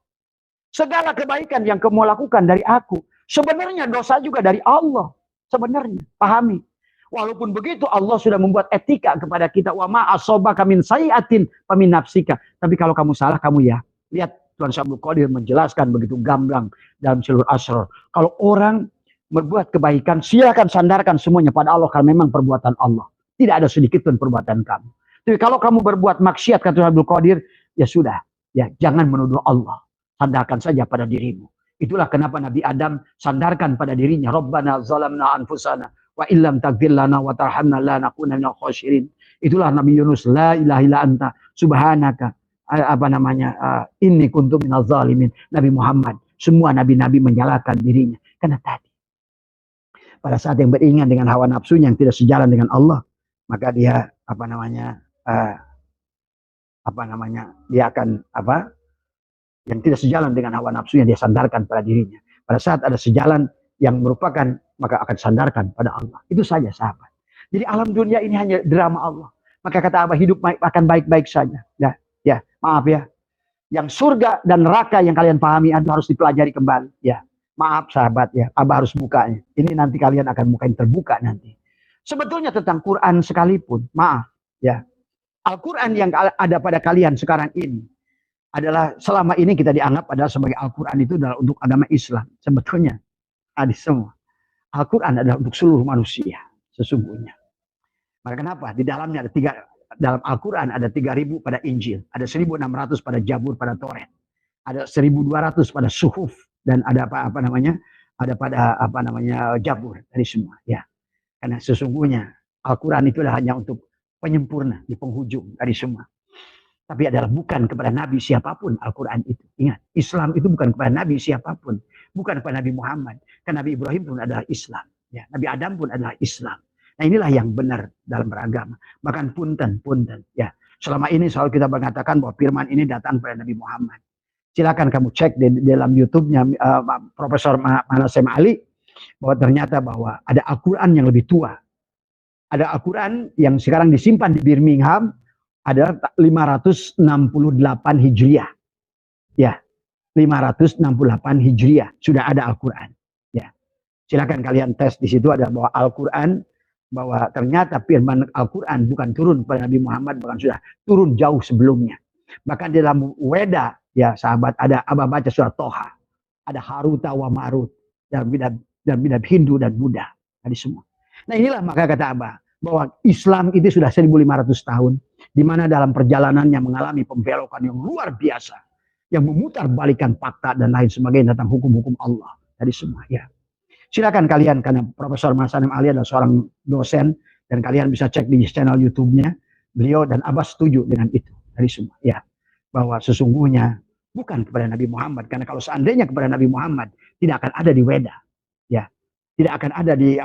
Segala kebaikan yang kamu lakukan dari aku. Sebenarnya dosa juga dari Allah. Sebenarnya, pahami. Walaupun begitu Allah sudah membuat etika kepada kita. Wa ma asabaka min sayiatin fa min nafsika. Tapi kalau kamu salah, kamu ya. Lihat Tuan Syabul Qadir menjelaskan begitu gamblang dalam seluruh asrar. Kalau orang berbuat kebaikan, silakan sandarkan semuanya pada Allah karena memang perbuatan Allah. Tidak ada sedikit pun perbuatan kamu. Tapi kalau kamu berbuat maksiat, kata Tuan Syabul Qadir, ya sudah. Ya, jangan menuduh Allah. Sandarkan saja pada dirimu. Itulah kenapa Nabi Adam sandarkan pada dirinya. Rabbana zalamna anfusana. Wa illam taghfir lana wa tarhamna lanakunanna minal khasirin. Itulah Nabi Yunus, la ilaha illa anta subhanaka inni kuntu minaz zalimin. Nabi Muhammad, semua nabi-nabi menyalahkan dirinya karena tadi pada saat yang beringat dengan hawa nafsunya yang tidak sejalan dengan Allah, maka dia dia akan yang tidak sejalan dengan hawa nafsunya dia sandarkan pada dirinya. Pada saat ada sejalan yang merupakan, maka akan sandarkan pada Allah. Itu saja sahabat. Jadi alam dunia ini hanya drama Allah. maka kata Abah hidup akan baik-baik saja. Ya, maaf ya. Yang surga dan neraka yang kalian pahami itu harus dipelajari kembali. Ya, maaf sahabat ya, Abah harus bukanya. Ini nanti kalian akan buka yang terbuka nanti. Sebetulnya tentang Quran sekalipun, maaf ya, Al-Quran yang ada pada kalian sekarang ini adalah selama ini kita dianggap adalah sebagai Al-Quran itu adalah untuk agama Islam. Sebetulnya, adik semua, Al-Quran adalah untuk seluruh manusia sesungguhnya. Maka kenapa? Di dalamnya ada dalam Al-Quran ada 3.000 pada Injil, ada 1.600 pada Jabur, pada Toret, ada 1.200 pada Suhuf, dan ada ada pada Jabur dari semua. Ya, karena sesungguhnya Al-Quran itu adalah hanya untuk penyempurna di penghujung dari semua. Tapi adalah bukan kepada Nabi siapapun Al-Quran itu. Ingat, Islam itu bukan kepada Nabi siapapun, bukan kepada Nabi Muhammad. Karena Nabi Ibrahim pun adalah Islam, ya. Nabi Adam pun adalah Islam. Nah inilah yang benar dalam beragama. Bahkan punten, ya. Selama ini selalu kita mengatakan bahwa firman ini datang pada Nabi Muhammad. Silakan kamu cek di dalam YouTube-nya Profesor Manasem Ali bahwa ternyata bahwa ada Al-Quran yang lebih tua. Ada Al-Quran yang sekarang disimpan di Birmingham adalah 568 Hijriah. Ya, 568 Hijriah sudah ada Al-Quran. Ya, silakan kalian tes di situ ada bahwa Al-Quran, bahwa ternyata firman Al-Quran bukan turun pada Nabi Muhammad, bahkan sudah turun jauh sebelumnya. Bahkan di dalam Weda, ya sahabat, ada Abah baca surat Toha, ada Haruta wa Marut, dan bidab Hindu dan Buddha, tadi semua. Nah inilah maka kata Abah, bahwa Islam itu sudah 1.500 tahun, di mana dalam perjalanannya mengalami pembelokan yang luar biasa, yang memutar balikan fakta dan lain sebagainya tentang hukum-hukum Allah, tadi semua. Ya, silakan kalian, karena Profesor Manasem Ali adalah seorang dosen, dan kalian bisa cek di channel YouTube-nya, beliau dan Abah setuju dengan itu, tadi semua. Ya, bahwa sesungguhnya bukan kepada Nabi Muhammad, karena kalau seandainya kepada Nabi Muhammad tidak akan ada di Weda, ya, tidak akan ada di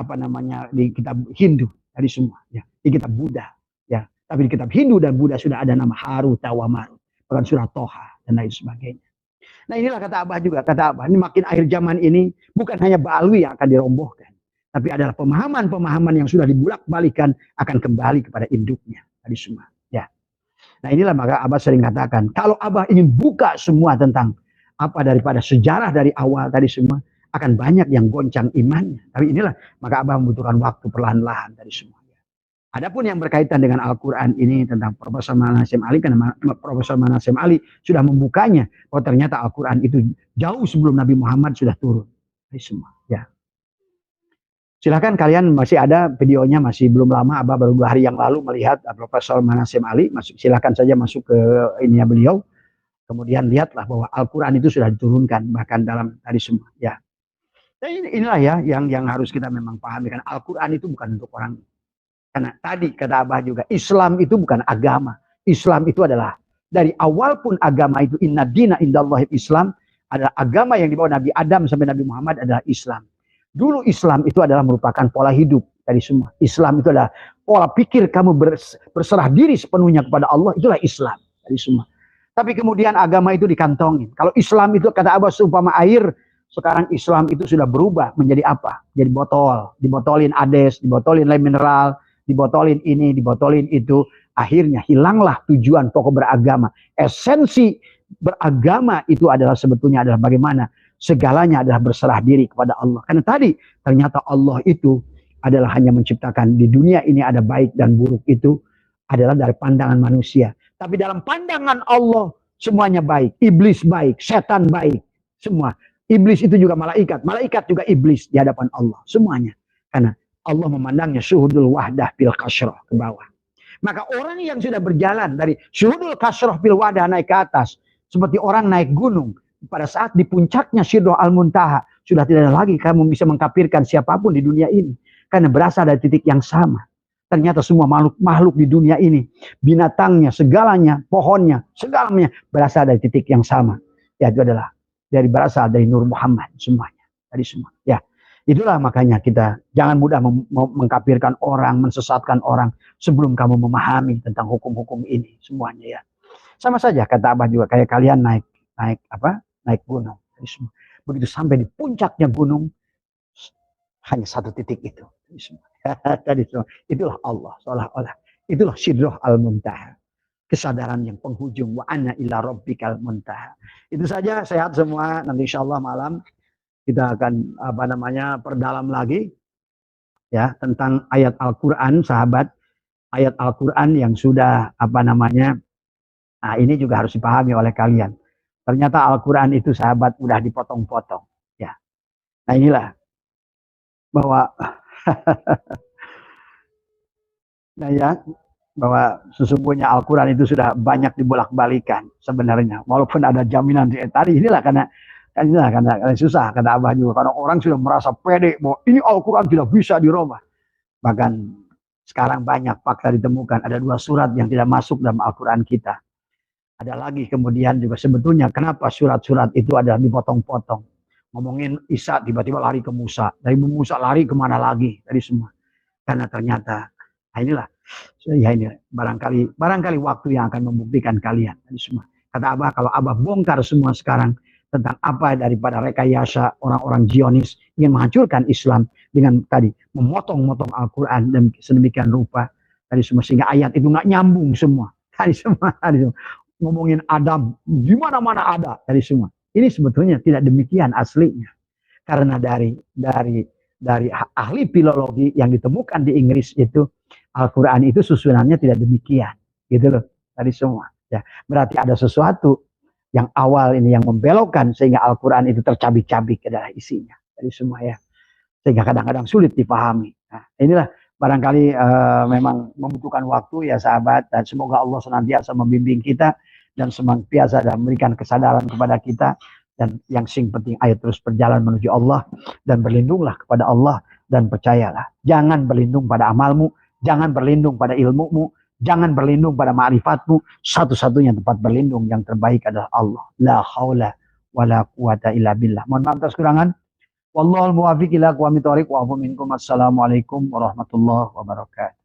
di kitab Hindu tadi semua, ya, di kitab Buddha, ya, tapi di kitab Hindu dan Buddha sudah ada nama Haruta wa Marut, bahkan surat Toha dan lain sebagainya. Nah inilah kata Abah juga, kata Abah, ini makin akhir zaman ini bukan hanya Ba'alwi yang akan dirobohkan, tapi adalah pemahaman-pemahaman yang sudah dibulak-balikan akan kembali kepada induknya tadi semua. Ya. Nah inilah maka Abah sering katakan, kalau Abah ingin buka semua tentang apa daripada sejarah dari awal tadi semua, akan banyak yang goncang imannya. Tapi inilah maka Abah membutuhkan waktu perlahan-lahan tadi semua. Adapun yang berkaitan dengan Al-Quran ini tentang Profesor Manasem Ali, karena Profesor Manasem Ali sudah membukanya bahwa ternyata Al-Quran itu jauh sebelum Nabi Muhammad sudah turun. Tadi semua. Ya. Silahkan kalian, masih ada videonya, masih belum lama, Abah baru 2 hari yang lalu melihat Profesor Manasem Ali. Silahkan saja masuk ke ininya beliau. Kemudian lihatlah bahwa Al-Quran itu sudah diturunkan bahkan dalam tadi semua. Ya. Dan inilah ya yang harus kita memang pahami, kan Al-Quran itu bukan untuk orang. Karena tadi kata Abah juga, Islam itu bukan agama. Islam itu adalah dari awal pun agama itu, inna dina indallahi Islam, adalah agama yang dibawa Nabi Adam sampai Nabi Muhammad adalah Islam. Dulu Islam itu adalah merupakan pola hidup dari semua. Islam itu adalah pola pikir kamu berserah diri sepenuhnya kepada Allah, itulah Islam dari semua. Tapi kemudian agama itu dikantongin. Kalau Islam itu kata Abah seumpama air, sekarang Islam itu sudah berubah menjadi apa? Jadi botol, dibotolin ades, dibotolin lem mineral, dibotolin ini, dibotolin itu. Akhirnya hilanglah tujuan pokok beragama. Esensi beragama itu adalah sebetulnya adalah bagaimana segalanya adalah berserah diri kepada Allah. Karena tadi ternyata Allah itu adalah hanya menciptakan di dunia ini ada baik dan buruk itu adalah dari pandangan manusia. Tapi dalam pandangan Allah semuanya baik. Iblis baik, setan baik, semua. Iblis itu juga malaikat, malaikat juga iblis di hadapan Allah, semuanya. Karena Allah memandangnya syuhudul wahdah fil kasroh, ke bawah. Maka orang yang sudah berjalan dari syuhudul kasroh fil wahdah naik ke atas, seperti orang naik gunung, pada saat di puncaknya Sidroh Al-Muntaha, sudah tidak ada lagi kamu bisa mengkafirkan siapapun di dunia ini. Karena berasal dari titik yang sama. Ternyata semua makhluk di dunia ini, binatangnya, segalanya, pohonnya, segalanya berasal dari titik yang sama. Yaitu adalah berasal dari Nur Muhammad semuanya. Tadi semua. Ya. Itulah makanya kita jangan mudah mengkafirkan orang, mensesatkan orang sebelum kamu memahami tentang hukum-hukum ini semuanya ya. Sama saja kata Abah juga kayak kalian naik gunung. Begitu sampai di puncaknya gunung hanya satu titik itu. Tadi semua. Itulah Allah seolah-olah. Itulah sidroh al-muntaha. Kesadaran yang penghujung. Wa anna ila rabbikal muntaha. Itu saja, sehat semua. Nanti insya Allah malam kita akan perdalam lagi ya tentang ayat Al-Quran, sahabat. Ayat Al-Quran yang sudah nah ini juga harus dipahami oleh kalian. Ternyata Al-Quran itu sahabat udah dipotong-potong. Ya. Nah inilah bahwa nah ya, bahwa sesungguhnya Al-Quran itu sudah banyak dibolak-balikan sebenarnya. Walaupun ada jaminan tadi inilah karena susah kata Abah juga, karena orang sudah merasa pede bahwa ini Al-Quran tidak bisa dirubah. Bahkan sekarang banyak fakta ditemukan, ada 2 surat yang tidak masuk dalam Al-Quran kita. Ada lagi kemudian juga sebetulnya kenapa surat-surat itu adalah dipotong-potong. Ngomongin Isa tiba-tiba lari ke Musa, dari Musa lari kemana lagi, dari semua. Karena ternyata, nah inilah, ya ini barangkali waktu yang akan membuktikan kalian. Dari semua. Kata Abah, kalau Abah bongkar semua sekarang tentang apa daripada rekayasa orang-orang Zionis ingin menghancurkan Islam dengan tadi memotong-motong Al-Quran dan sedemikian rupa tadi semua, sehingga ayat itu nggak nyambung semua. Tadi semua. Ngomongin Adam, di mana-mana ada dari semua. Ini sebetulnya tidak demikian aslinya. Karena dari ahli filologi yang ditemukan di Inggris itu, Al-Quran itu susunannya tidak demikian. Gitu loh, dari semua. Ya, berarti ada sesuatu yang awal ini yang membelokkan sehingga Al-Quran itu tercabik-cabik ke dalam isinya. Dari semua ya. Sehingga kadang-kadang sulit dipahami. Nah, inilah barangkali memang membutuhkan waktu ya sahabat, dan semoga Allah senantiasa membimbing kita dan senantiasa dan memberikan kesadaran kepada kita, dan yang sing penting ayo terus berjalan menuju Allah dan berlindunglah kepada Allah, dan percayalah jangan berlindung pada amalmu, jangan berlindung pada ilmumu, jangan berlindung pada ma'rifatmu, satu-satunya tempat berlindung yang terbaik adalah Allah. La haula wala quwata illa billah. Mohon maaf atas kekurangan. Wallahul muwaffiq ila aqwamit thoriq wa afu minkum. Assalamualaikum warahmatullahi wabarakatuh.